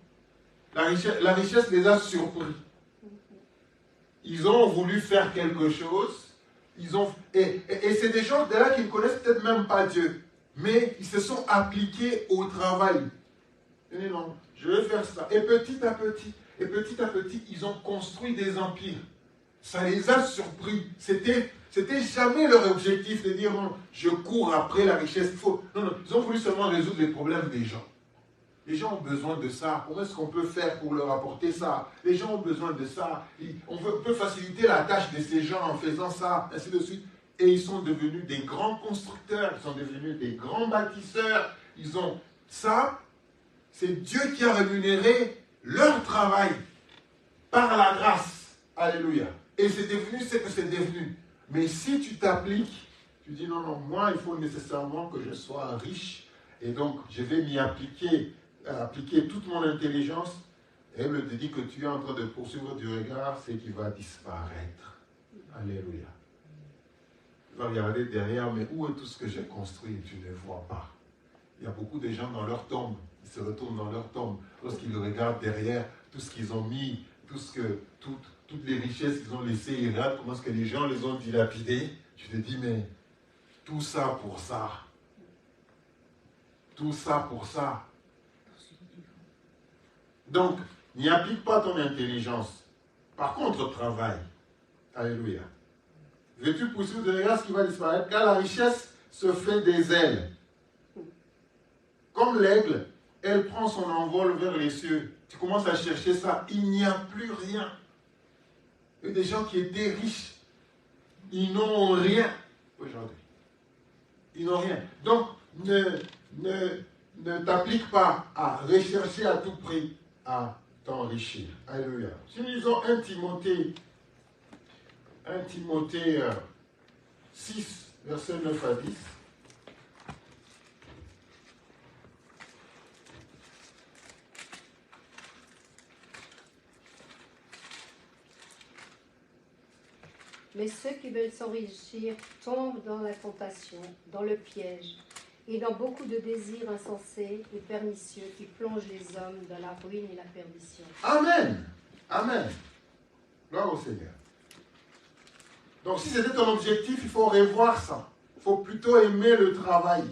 la richesse les a surpris. Ils ont voulu faire quelque chose. Et c'est des gens de là qui ne connaissent peut-être même pas Dieu. Mais ils se sont appliqués au travail. Et non, je vais faire ça. Et petit à petit, ils ont construit des empires. Ça les a surpris. C'était jamais leur objectif de dire non, je cours après la richesse. Non, ils ont voulu seulement résoudre les problèmes des gens. Les gens ont besoin de ça. Comment est-ce qu'on peut faire pour leur apporter ça? Les gens ont besoin de ça. On peut faciliter la tâche de ces gens en faisant ça, ainsi de suite. Et ils sont devenus des grands constructeurs, ils sont devenus des grands bâtisseurs. Ils ont ça. C'est Dieu qui a rémunéré leur travail par la grâce. Alléluia. Et c'est devenu ce que c'est devenu. Mais si tu t'appliques, tu dis non, moi il faut nécessairement que je sois riche. Et donc je vais m'y appliquer toute mon intelligence. Et elle te dit que tu es en train de poursuivre du regard, c'est qu'il va disparaître. Alléluia. Tu vas regarder derrière, mais où est tout ce que j'ai construit? Tu ne vois pas. Il y a beaucoup de gens dans leur tombe. Ils se retournent dans leur tombe. Lorsqu'ils regardent derrière, tout ce qu'ils ont mis, toutes les richesses qu'ils ont laissées, ils regardent comment est-ce que les gens les ont dilapidées. Tu te dis, mais tout ça pour ça. Tout ça pour ça. Donc, n'y applique pas ton intelligence. Par contre, travaille. Alléluia. Veux-tu poursuivre de regard ce qui va disparaître? Car la richesse se fait des ailes. Comme l'aigle, elle prend son envol vers les cieux. Tu commences à chercher ça, il n'y a plus rien. Il y a des gens qui étaient riches, ils n'ont rien aujourd'hui. Ils n'ont rien. Donc, ne t'applique pas à rechercher à tout prix à t'enrichir. Alléluia. Si nous lisons 1 Timothée 6, versets 9 à 10. Mais ceux qui veulent s'enrichir tombent dans la tentation, dans le piège, et dans beaucoup de désirs insensés et pernicieux qui plongent les hommes dans la ruine et la perdition. Amen. Amen. Gloire au Seigneur. Donc si c'était ton objectif, il faut revoir ça. Il faut plutôt aimer le travail.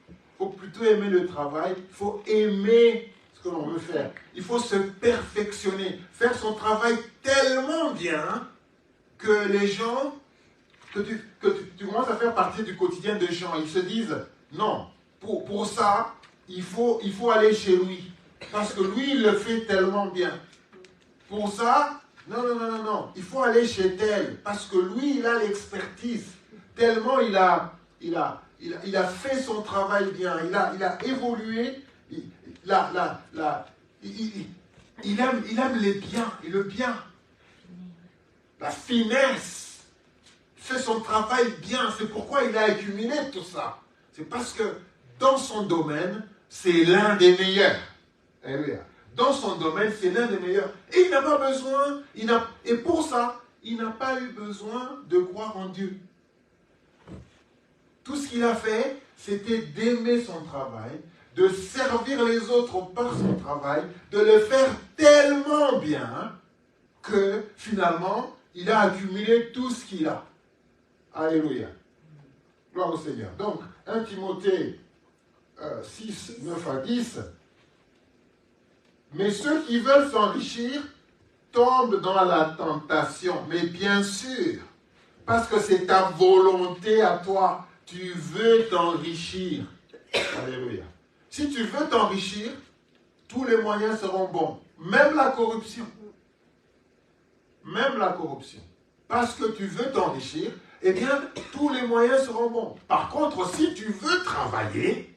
Il faut plutôt aimer le travail. Il faut aimer ce que l'on veut faire. Il faut se perfectionner. Faire son travail tellement bien que les gens, que tu commences à faire partie du quotidien des gens. Ils se disent, non, pour ça, il faut aller chez lui. Parce que lui, il le fait tellement bien. Pour ça, non, il faut aller chez tel. Parce que lui, il a l'expertise. Tellement il a fait son travail bien. Il a évolué. Il aime les biens et le bien. La finesse. fait son travail bien. C'est pourquoi il a accumulé tout ça. C'est parce que dans son domaine, c'est l'un des meilleurs. Alléluia. Dans son domaine, c'est l'un des meilleurs. Et il n'a pas besoin, et pour ça, il n'a pas eu besoin de croire en Dieu. Tout ce qu'il a fait, c'était d'aimer son travail, de servir les autres par son travail, de le faire tellement bien que finalement, il a accumulé tout ce qu'il a. Alléluia. Gloire au Seigneur. Donc, 1 Timothée 6, 9 à 10. Mais ceux qui veulent s'enrichir tombent dans la tentation. Mais bien sûr, parce que c'est ta volonté à toi. Tu veux t'enrichir. Alléluia. Si tu veux t'enrichir, tous les moyens seront bons. Même la corruption. Même la corruption. Parce que tu veux t'enrichir, eh bien, tous les moyens seront bons. Par contre, si tu veux travailler,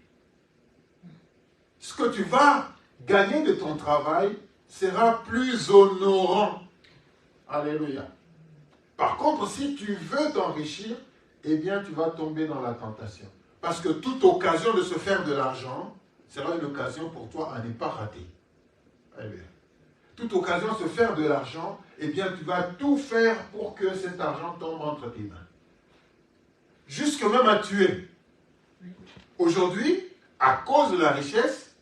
ce que tu vas gagner de ton travail sera plus honorant. Alléluia. Par contre, si tu veux t'enrichir, eh bien, tu vas tomber dans la tentation. Parce que toute occasion de se faire de l'argent sera une occasion pour toi à ne pas rater. Alléluia. Toute occasion de se faire de l'argent, eh bien, tu vas tout faire pour que cet argent tombe entre tes mains. Jusque même à tuer. Aujourd'hui, à cause de la richesse,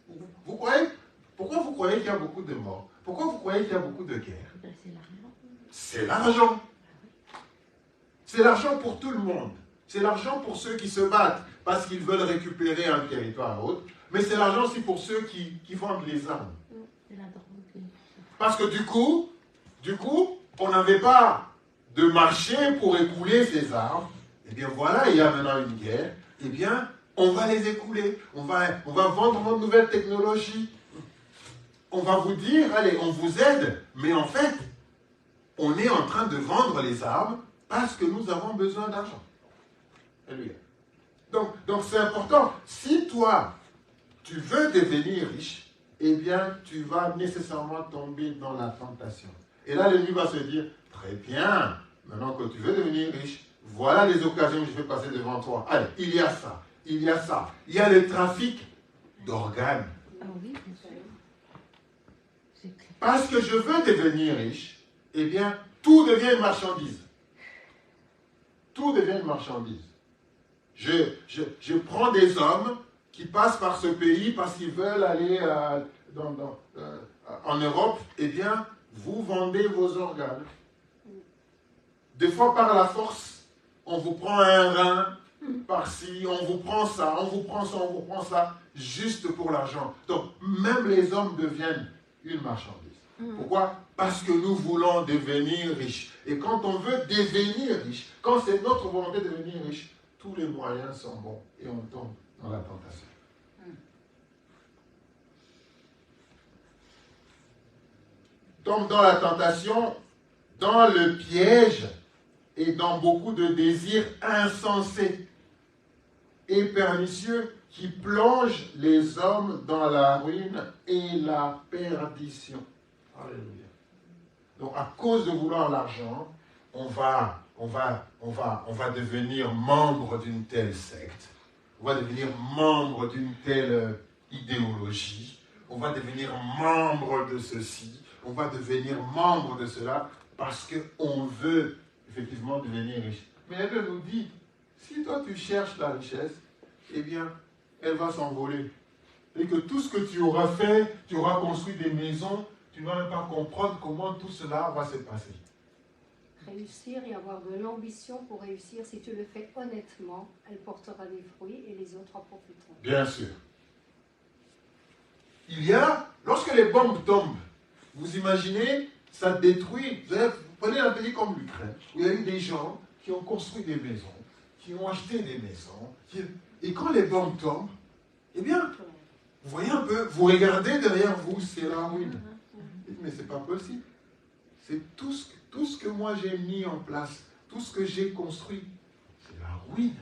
pourquoi vous croyez qu'il y a beaucoup de morts? Pourquoi vous croyez qu'il y a beaucoup de guerres? C'est l'argent. C'est l'argent pour tout le monde. C'est l'argent pour ceux qui se battent parce qu'ils veulent récupérer un territoire à autre. Mais c'est l'argent aussi pour ceux qui vendent les armes. Parce que du coup, on n'avait pas de marché pour écouler ces armes. Eh bien voilà, il y a maintenant une guerre. Eh bien, on va les écouler. On va vendre de nouvelles technologies. On va vous dire, allez, on vous aide. Mais en fait, on est en train de vendre les armes parce que nous avons besoin d'argent. Alléluia. Donc c'est important. Si toi, tu veux devenir riche, eh bien, tu vas nécessairement tomber dans la tentation. Et là, l'ennemi va se dire, très bien, maintenant que tu veux devenir riche, voilà les occasions que je vais passer devant toi. Allez, il y a ça, il y a ça. Il y a le trafic d'organes. Ah oui, bien sûr. C'est clair. Parce que je veux devenir riche, eh bien, tout devient une marchandise. Tout devient une marchandise. Je prends des hommes qui passent par ce pays parce qu'ils veulent aller en Europe, eh bien, vous vendez vos organes. Des fois, par la force, on vous prend un rein par-ci, on vous prend ça, on vous prend ça, on vous prend ça, juste pour l'argent. Donc, même les hommes deviennent une marchandise. Pourquoi? Parce que nous voulons devenir riches. Et quand on veut devenir riche, quand c'est notre volonté de devenir riche, tous les moyens sont bons et on tombe dans la tentation. Tombe dans la tentation, dans le piège et dans beaucoup de désirs insensés et pernicieux qui plongent les hommes dans la ruine et la perdition. Alléluia. Donc à cause de vouloir l'argent, on va devenir membre d'une telle secte, on va devenir membre d'une telle idéologie, on va devenir membre de ceci, on va devenir membre de cela, parce qu'on veut effectivement devenir riche. Mais elle nous dit, si toi tu cherches la richesse, eh bien, elle va s'envoler. Et que tout ce que tu auras fait, tu auras construit des maisons, tu ne vas même pas comprendre comment tout cela va se passer. Réussir et avoir de l'ambition pour réussir, si tu le fais honnêtement, elle portera des fruits et les autres en profiteront. Bien sûr. Lorsque les bombes tombent, vous imaginez, ça détruit. Vous prenez un pays comme l'Ukraine, où il y a eu des gens qui ont construit des maisons, qui ont acheté des maisons, et quand les bombes tombent, eh bien, vous voyez un peu, vous regardez derrière vous, c'est la ruine. Mais c'est pas possible. C'est tout ce que moi j'ai mis en place, tout ce que j'ai construit, c'est la ruine.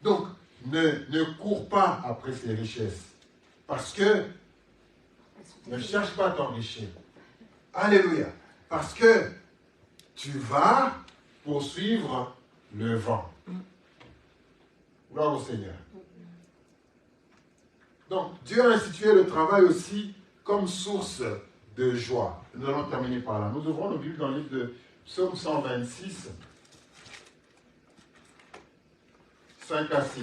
Donc, ne cours pas après ces richesses. Parce que ne cherche pas à t'enrichir. Alléluia. Parce que tu vas poursuivre le vent. Gloire au Seigneur. Donc, Dieu a institué le travail aussi comme source de joie. Nous allons terminer par là. Nous ouvrons nos Bibles dans le livre de Psaume 126, 5 à 6.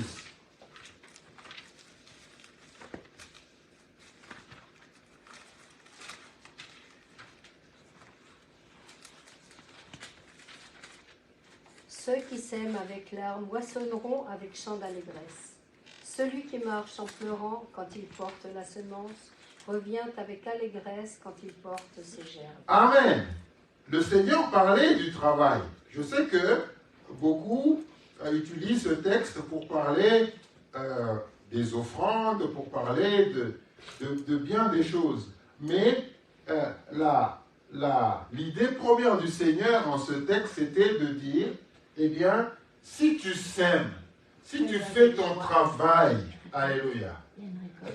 Ceux qui sèment avec larmes moissonneront avec chant d'allégresse. Celui qui marche en pleurant quand il porte la semence revient avec allégresse quand il porte ses gerbes. Amen. Le Seigneur parlait du travail. Je sais que beaucoup utilisent ce texte pour parler des offrandes, pour parler de bien des choses. Mais l'idée première du Seigneur en ce texte, c'était de dire, eh bien, si tu sèmes, si tu fais ton travail, alléluia,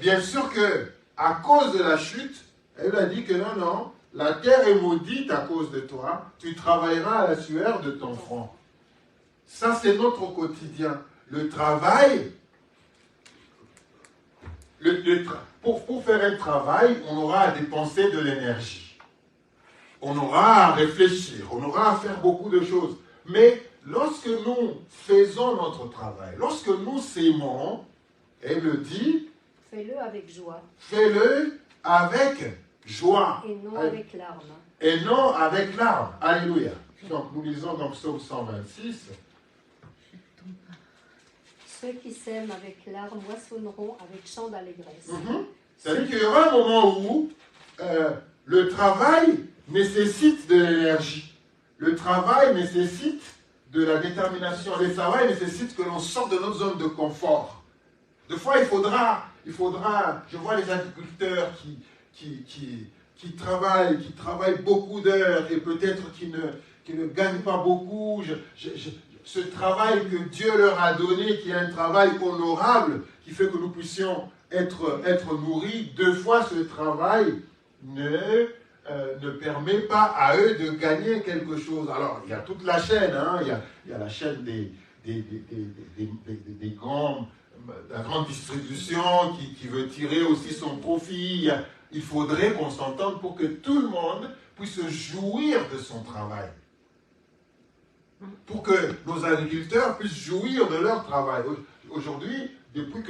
bien sûr que à cause de la chute, elle a dit que non, la terre est maudite à cause de toi, tu travailleras à la sueur de ton front. Ça, c'est notre quotidien. Le travail, pour faire un travail, on aura à dépenser de l'énergie. On aura à réfléchir, on aura à faire beaucoup de choses. Mais lorsque nous faisons notre travail, lorsque nous s'aimons, elle le dit, fais-le avec joie. Fais-le avec joie. Et non avec larmes. Et non avec larmes. Alléluia. Donc nous lisons dans Psaume 126. Ceux qui sèment avec larmes moissonneront avec chant d'allégresse. C'est-à-dire qu'il y aura un moment où le travail nécessite de l'énergie. Le travail nécessite de la détermination. Le travail nécessite que l'on sorte de notre zone de confort. Des fois, il faudra, je vois les agriculteurs qui travaillent beaucoup d'heures et peut-être qui ne gagnent pas beaucoup. Ce travail que Dieu leur a donné, qui est un travail honorable, qui fait que nous puissions être nourris, deux fois ce travail ne permet pas à eux de gagner quelque chose. Alors, il y a toute la chaîne, hein, il y a la chaîne de la grande distribution qui veut tirer aussi son profit. Il faudrait qu'on s'entende pour que tout le monde puisse jouir de son travail. Pour que nos agriculteurs puissent jouir de leur travail. Aujourd'hui, depuis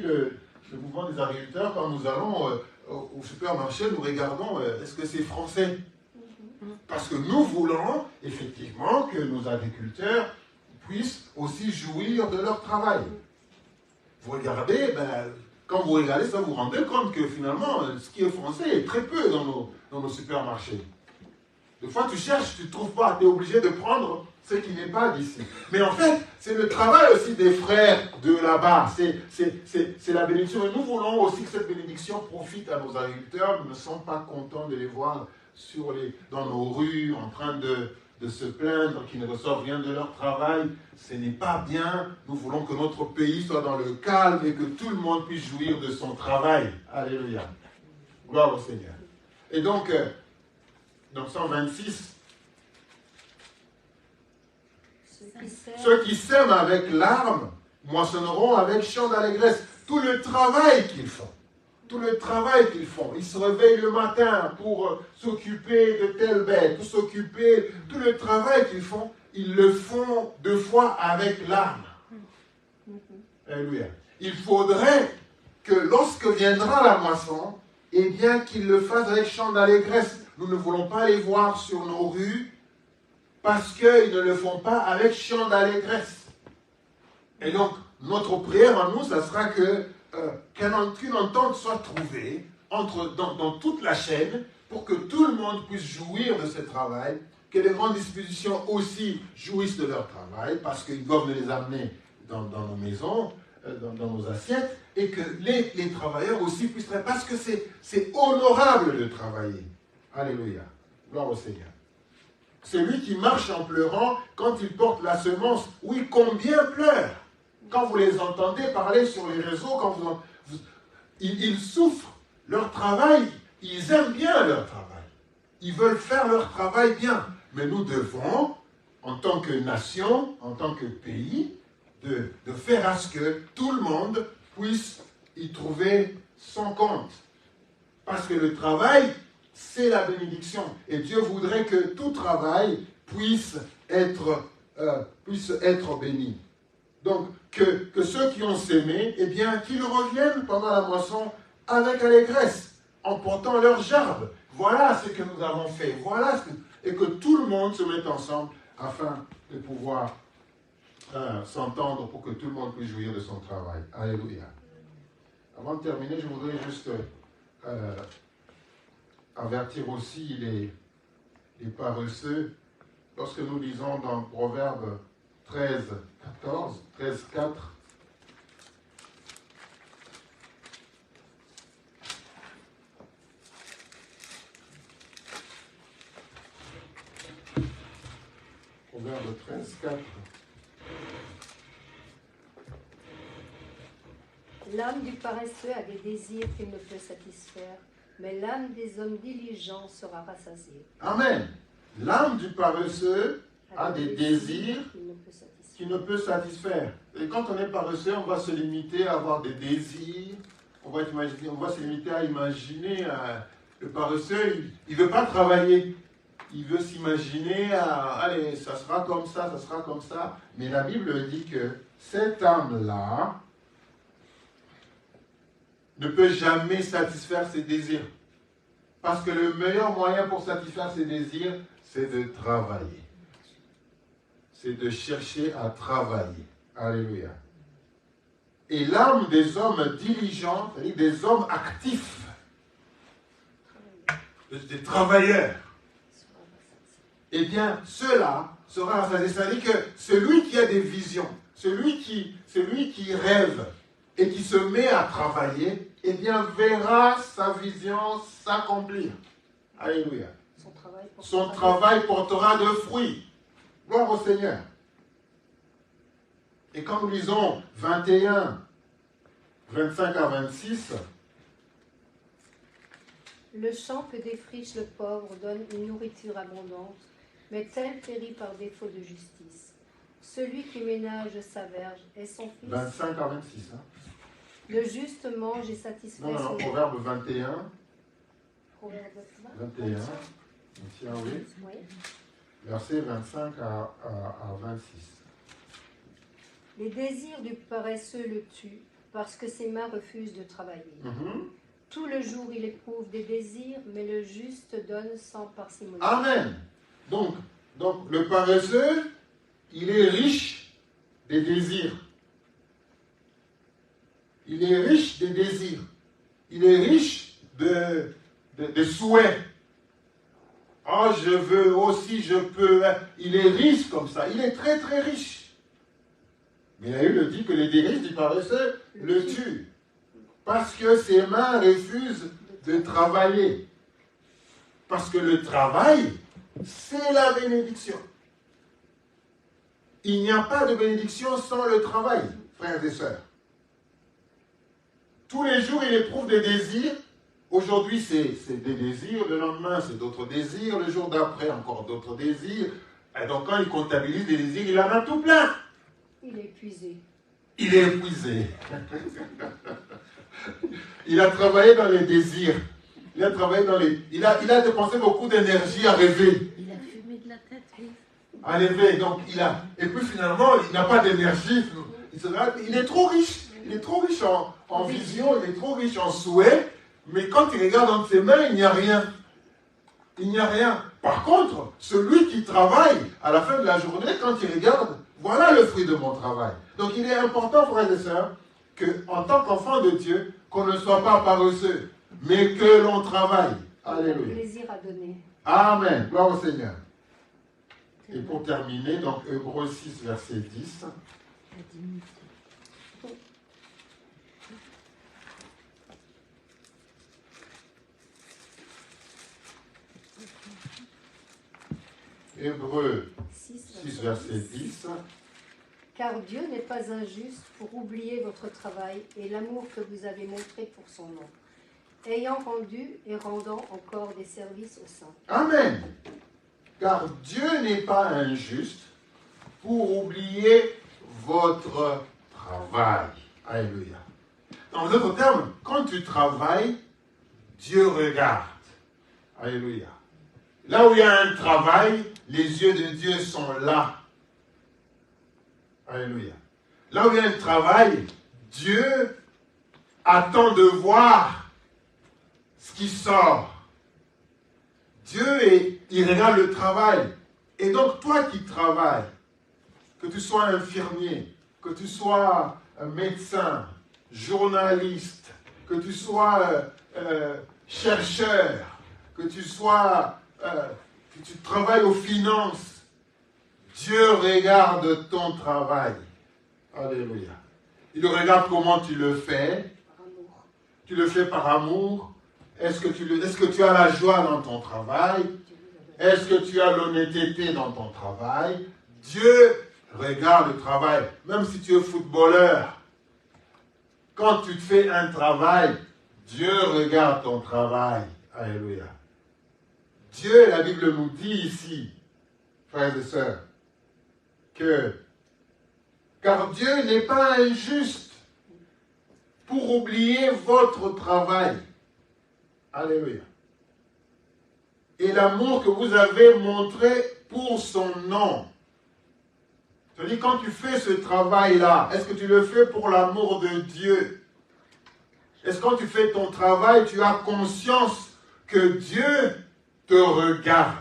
le mouvement des agriculteurs, quand nous allons au supermarché, nous regardons, est-ce que c'est français? Parce que nous voulons effectivement que nos agriculteurs puissent aussi jouir de leur travail. Vous regardez, quand vous regardez ça, vous vous rendez compte que finalement, ce qui est français est très peu dans nos supermarchés. Des fois, tu cherches, tu ne trouves pas, tu es obligé de prendre ce qui n'est pas d'ici. Mais en fait, c'est le travail aussi des frères de là-bas. C'est la bénédiction. Et nous voulons aussi que cette bénédiction profite à nos agriculteurs. Nous ne sommes pas contents de les voir dans nos rues en train de se plaindre qu'ils ne reçoivent rien de leur travail. Ce n'est pas bien. Nous voulons que notre pays soit dans le calme et que tout le monde puisse jouir de son travail. Alléluia. Gloire au Seigneur. Et donc 126, ceux qui sèment avec larmes moissonneront avec chant d'allégresse. Tout le travail qu'ils font, ils se réveillent le matin pour s'occuper de telle bête, tout le travail qu'ils font, ils le font deux fois avec larmes. Alléluia. Il faudrait que lorsque viendra la moisson, eh bien qu'ils le fassent avec chant d'allégresse. Nous ne voulons pas les voir sur nos rues parce qu'ils ne le font pas avec chant d'allégresse. Et donc, notre prière à nous, ça sera qu'une entente soit trouvée dans toute la chaîne pour que tout le monde puisse jouir de ce travail, que les grandes dispositions aussi jouissent de leur travail parce qu'ils doivent les amener dans nos maisons, dans nos assiettes, et que les travailleurs aussi puissent travailler parce que c'est honorable de travailler. Alléluia. Gloire au Seigneur. Celui qui marche en pleurant quand il porte la semence, oui, combien pleure? Quand vous les entendez parler sur les réseaux, ils souffrent. Leur travail, ils aiment bien leur travail. Ils veulent faire leur travail bien. Mais nous devons, en tant que nation, en tant que pays, de faire à ce que tout le monde puisse y trouver son compte. Parce que le travail, c'est la bénédiction. Et Dieu voudrait que tout travail puisse être béni. Donc, que ceux qui ont sémé, eh bien, qu'ils reviennent pendant la moisson avec allégresse, en portant leur gerbe. Voilà ce que nous avons fait. Et que tout le monde se mette ensemble afin de pouvoir s'entendre pour que tout le monde puisse jouir de son travail. Alléluia. Avant de terminer, je voudrais juste avertir aussi les paresseux. Lorsque nous lisons dans Proverbe 13, 4, Proverbe 13, 4. L'âme du paresseux a des désirs qu'il ne peut satisfaire, mais l'âme des hommes diligents sera rassasiée. Amen. L'âme du paresseux a des désirs qu'il ne peut satisfaire. Et quand on est paresseux, on va se limiter à avoir des désirs. On va se limiter à imaginer. Le paresseux, il ne veut pas travailler. Il veut s'imaginer, allez, ça sera comme ça, ça sera comme ça. Mais la Bible dit que cette âme-là ne peut jamais satisfaire ses désirs. Parce que le meilleur moyen pour satisfaire ses désirs, c'est de travailler. C'est de chercher à travailler. Alléluia. Et l'âme des hommes diligents, c'est-à-dire des hommes actifs, des travailleurs, eh bien, cela sera rassasié. C'est-à-dire que celui qui a des visions, celui qui rêve et qui se met à travailler, eh bien, verra sa vision s'accomplir. Alléluia. Son travail portera de fruits. Gloire au Seigneur. Et quand nous lisons 21, 25 à 26, le champ que défriche le pauvre donne une nourriture abondante, mais tel périt par défaut de justice. Celui qui ménage sa verge est son fils. 25 à 26. Hein. Le juste mange et satisfait son... Proverbe 21. Proverbe 21. Tiens, oui. Versets 25 à 26. Les désirs du paresseux le tuent, parce que ses mains refusent de travailler. Tout le jour, il éprouve des désirs, mais le juste donne sans parcimonie. Amen. Donc le paresseux, il est riche des désirs. Il est riche des désirs. Il est riche de souhaits. Oh, je veux aussi, je peux. Il est riche comme ça. Il est très, très riche. Mais la Bible dit que les délices du paresseux le tuent. Parce que ses mains refusent de travailler. Parce que le travail, c'est la bénédiction. Il n'y a pas de bénédiction sans le travail, frères et sœurs. Tous les jours, il éprouve des désirs. Aujourd'hui, c'est des désirs. Le lendemain, c'est d'autres désirs. Le jour d'après, encore d'autres désirs. Et donc, quand il comptabilise des désirs, il en a tout plein. Il est épuisé. Il est épuisé. Il a travaillé dans les désirs. Il a travaillé dans les... Il a dépensé beaucoup d'énergie à rêver. Il a fumé de la tête, oui. À rêver. Donc, et puis finalement, il n'a pas d'énergie. Il est trop riche. Il est trop riche en vision. Il est trop riche en souhait. Mais quand il regarde dans ses mains, il n'y a rien. Il n'y a rien. Par contre, celui qui travaille, à la fin de la journée, quand il regarde, voilà le fruit de mon travail. Donc il est important, frères et sœurs, qu'en tant qu'enfant de Dieu, qu'on ne soit pas paresseux, mais que l'on travaille. Alléluia. Plaisir à donner. Amen. Gloire au Seigneur. Et pour terminer, donc Hébreux 6, verset 10. La dignité. Hébreux 6, verset 10. Car Dieu n'est pas injuste pour oublier votre travail et l'amour que vous avez montré pour son nom, ayant rendu et rendant encore des services aux saints. Amen. car Dieu n'est pas injuste pour oublier votre travail. Alléluia. En d'autres termes, quand tu travailles, Dieu regarde. Alléluia. Là où il y a un travail, les yeux de Dieu sont là. Alléluia. Là où il y a un travail, Dieu attend de voir ce qui sort. Dieu, il regarde le travail. Et donc, toi qui travailles, que tu sois infirmier, que tu sois médecin, journaliste, que tu sois chercheur, que tu sois, que tu travailles aux finances, Dieu regarde ton travail. Alléluia. Il regarde comment tu le fais. Par amour. Tu le fais par amour. Est-ce que tu as la joie dans ton travail? Est-ce que tu as l'honnêteté dans ton travail? Dieu regarde le travail. Même si tu es footballeur, quand tu te fais un travail, Dieu regarde ton travail. Alléluia. Dieu, la Bible nous dit ici, frères et sœurs, car Dieu n'est pas injuste pour oublier votre travail. Alléluia. Et l'amour que vous avez montré pour son nom. C'est-à-dire, quand tu fais ce travail-là, est-ce que tu le fais pour l'amour de Dieu? Est-ce que quand tu fais ton travail, tu as conscience que Dieu te regarde?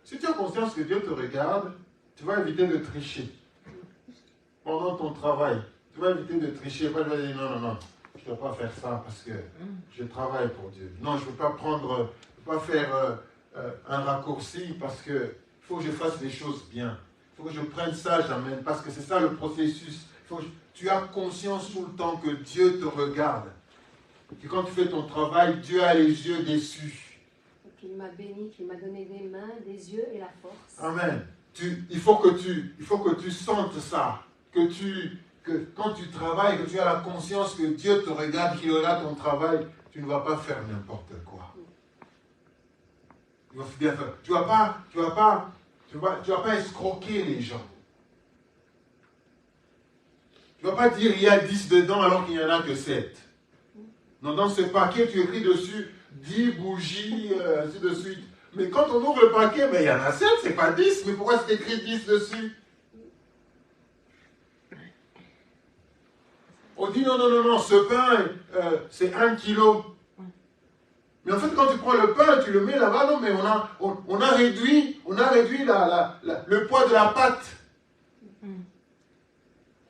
Si tu as conscience que Dieu te regarde, tu vas éviter de tricher pendant ton travail. Tu vas éviter de tricher. Tu vas dire non, je ne dois pas faire ça parce que je travaille pour Dieu. Non, je ne peux pas faire un raccourci parce que il faut que je fasse les choses bien. Il faut que je prenne ça, j'amène, parce que c'est ça le processus. Tu as conscience tout le temps que Dieu te regarde. Et quand tu fais ton travail, Dieu a les yeux dessus. Et puis il m'a béni, qu'il m'a donné des mains, des yeux et la force. Amen. Il faut que tu sentes ça. Que quand tu travailles, que tu as la conscience que Dieu te regarde, qu'il regarde ton travail, tu ne vas pas faire n'importe quoi. Tu ne vas pas escroquer les gens. Tu ne vas pas dire il y a 10 dedans alors qu'il n'y en a que 7. Non, dans ce paquet, tu écris dessus 10 bougies, ainsi de suite. Mais quand on ouvre le paquet, il y en a 7, c'est pas 10. Mais pourquoi c'est écrit 10 dessus? On dit non, ce pain, c'est 1 kilo. Mais en fait, quand tu prends le pain, tu le mets là-bas, non, mais on a réduit le poids de la pâte.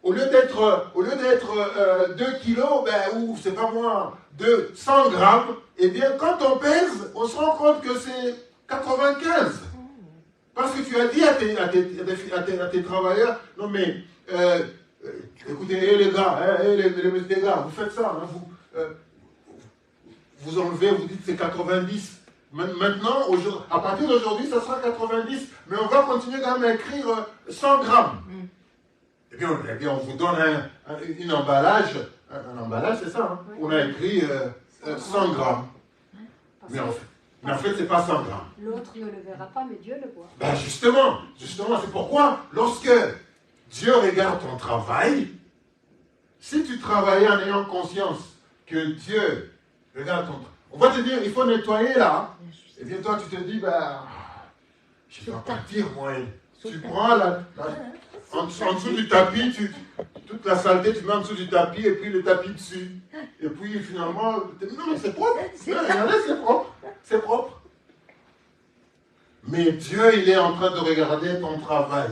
Au lieu d'être 2 kilos, ou c'est pas moi, de 100 grammes, eh bien, quand on pèse, on se rend compte que c'est 95. Parce que tu as dit à tes travailleurs, non mais, écoutez, les gars, les gars, vous faites ça, hein, vous enlevez, vous dites c'est 90. Maintenant, à partir d'aujourd'hui, ça sera 90. Mais on va continuer quand même à écrire 100 grammes. Et bien, on vous donne un emballage. Un emballage, c'est ça. Hein? On a écrit 100 grammes. Mais en fait, c'est pas 100 grammes. L'autre ne le verra pas, mais Dieu le voit. Justement, c'est pourquoi, lorsque Dieu regarde ton travail, si tu travailles en ayant conscience que Dieu regarde ton travail, on va te dire, il faut nettoyer là. Et bien toi, tu te dis, je vais partir, moi. Tu prends en dessous du tapis, toute la saleté, tu mets en dessous du tapis, et puis le tapis dessus. Et puis finalement, non mais c'est propre. Regardez, c'est propre. C'est propre. Mais Dieu, il est en train de regarder ton travail.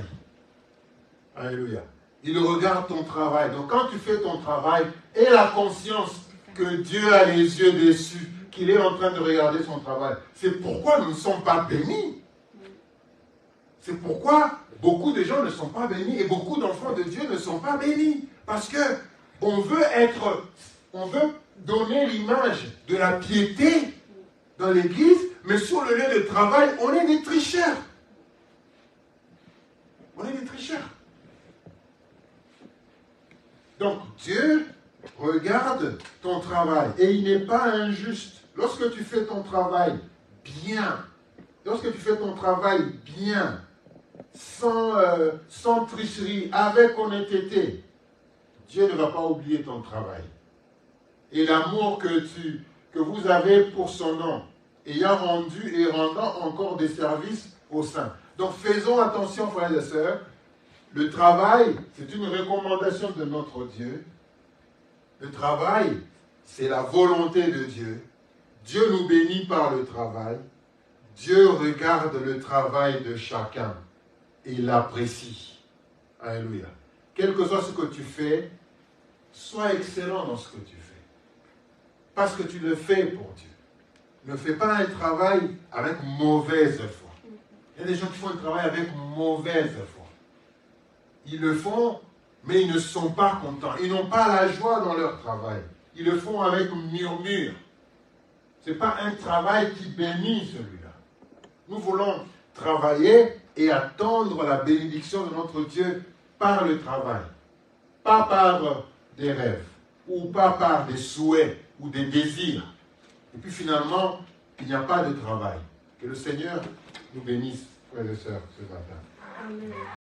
Alléluia. Il regarde ton travail. Donc quand tu fais ton travail, aie la conscience que Dieu a les yeux dessus, qu'il est en train de regarder son travail. C'est pourquoi nous ne sommes pas bénis. C'est pourquoi beaucoup de gens ne sont pas bénis et beaucoup d'enfants de Dieu ne sont pas bénis. Parce que on veut donner l'image de la piété dans l'église, mais sur le lieu de travail, on est des tricheurs. On est des tricheurs. Donc Dieu regarde ton travail et il n'est pas injuste. Lorsque tu fais ton travail bien, lorsque tu fais ton travail bien, sans tricherie, avec honnêteté, Dieu ne va pas oublier ton travail. Et l'amour que vous avez pour son nom, ayant rendu et rendant encore des services aux saints. Donc faisons attention, frères et sœurs. Le travail, c'est une recommandation de notre Dieu. Le travail, c'est la volonté de Dieu. Dieu nous bénit par le travail. Dieu regarde le travail de chacun et il l'apprécie. Alléluia. Quel que soit ce que tu fais, sois excellent dans ce que tu fais. Parce que tu le fais pour Dieu. Ne fais pas un travail avec mauvaise foi. Il y a des gens qui font un travail avec mauvaise foi. Ils le font, mais ils ne sont pas contents. Ils n'ont pas la joie dans leur travail. Ils le font avec murmure. Ce n'est pas un travail qui bénit celui-là. Nous voulons travailler et attendre la bénédiction de notre Dieu par le travail. Pas par des rêves, ou pas par des souhaits, ou des désirs. Et puis finalement, il n'y a pas de travail. Que le Seigneur nous bénisse, frères et sœurs, ce matin. Amen.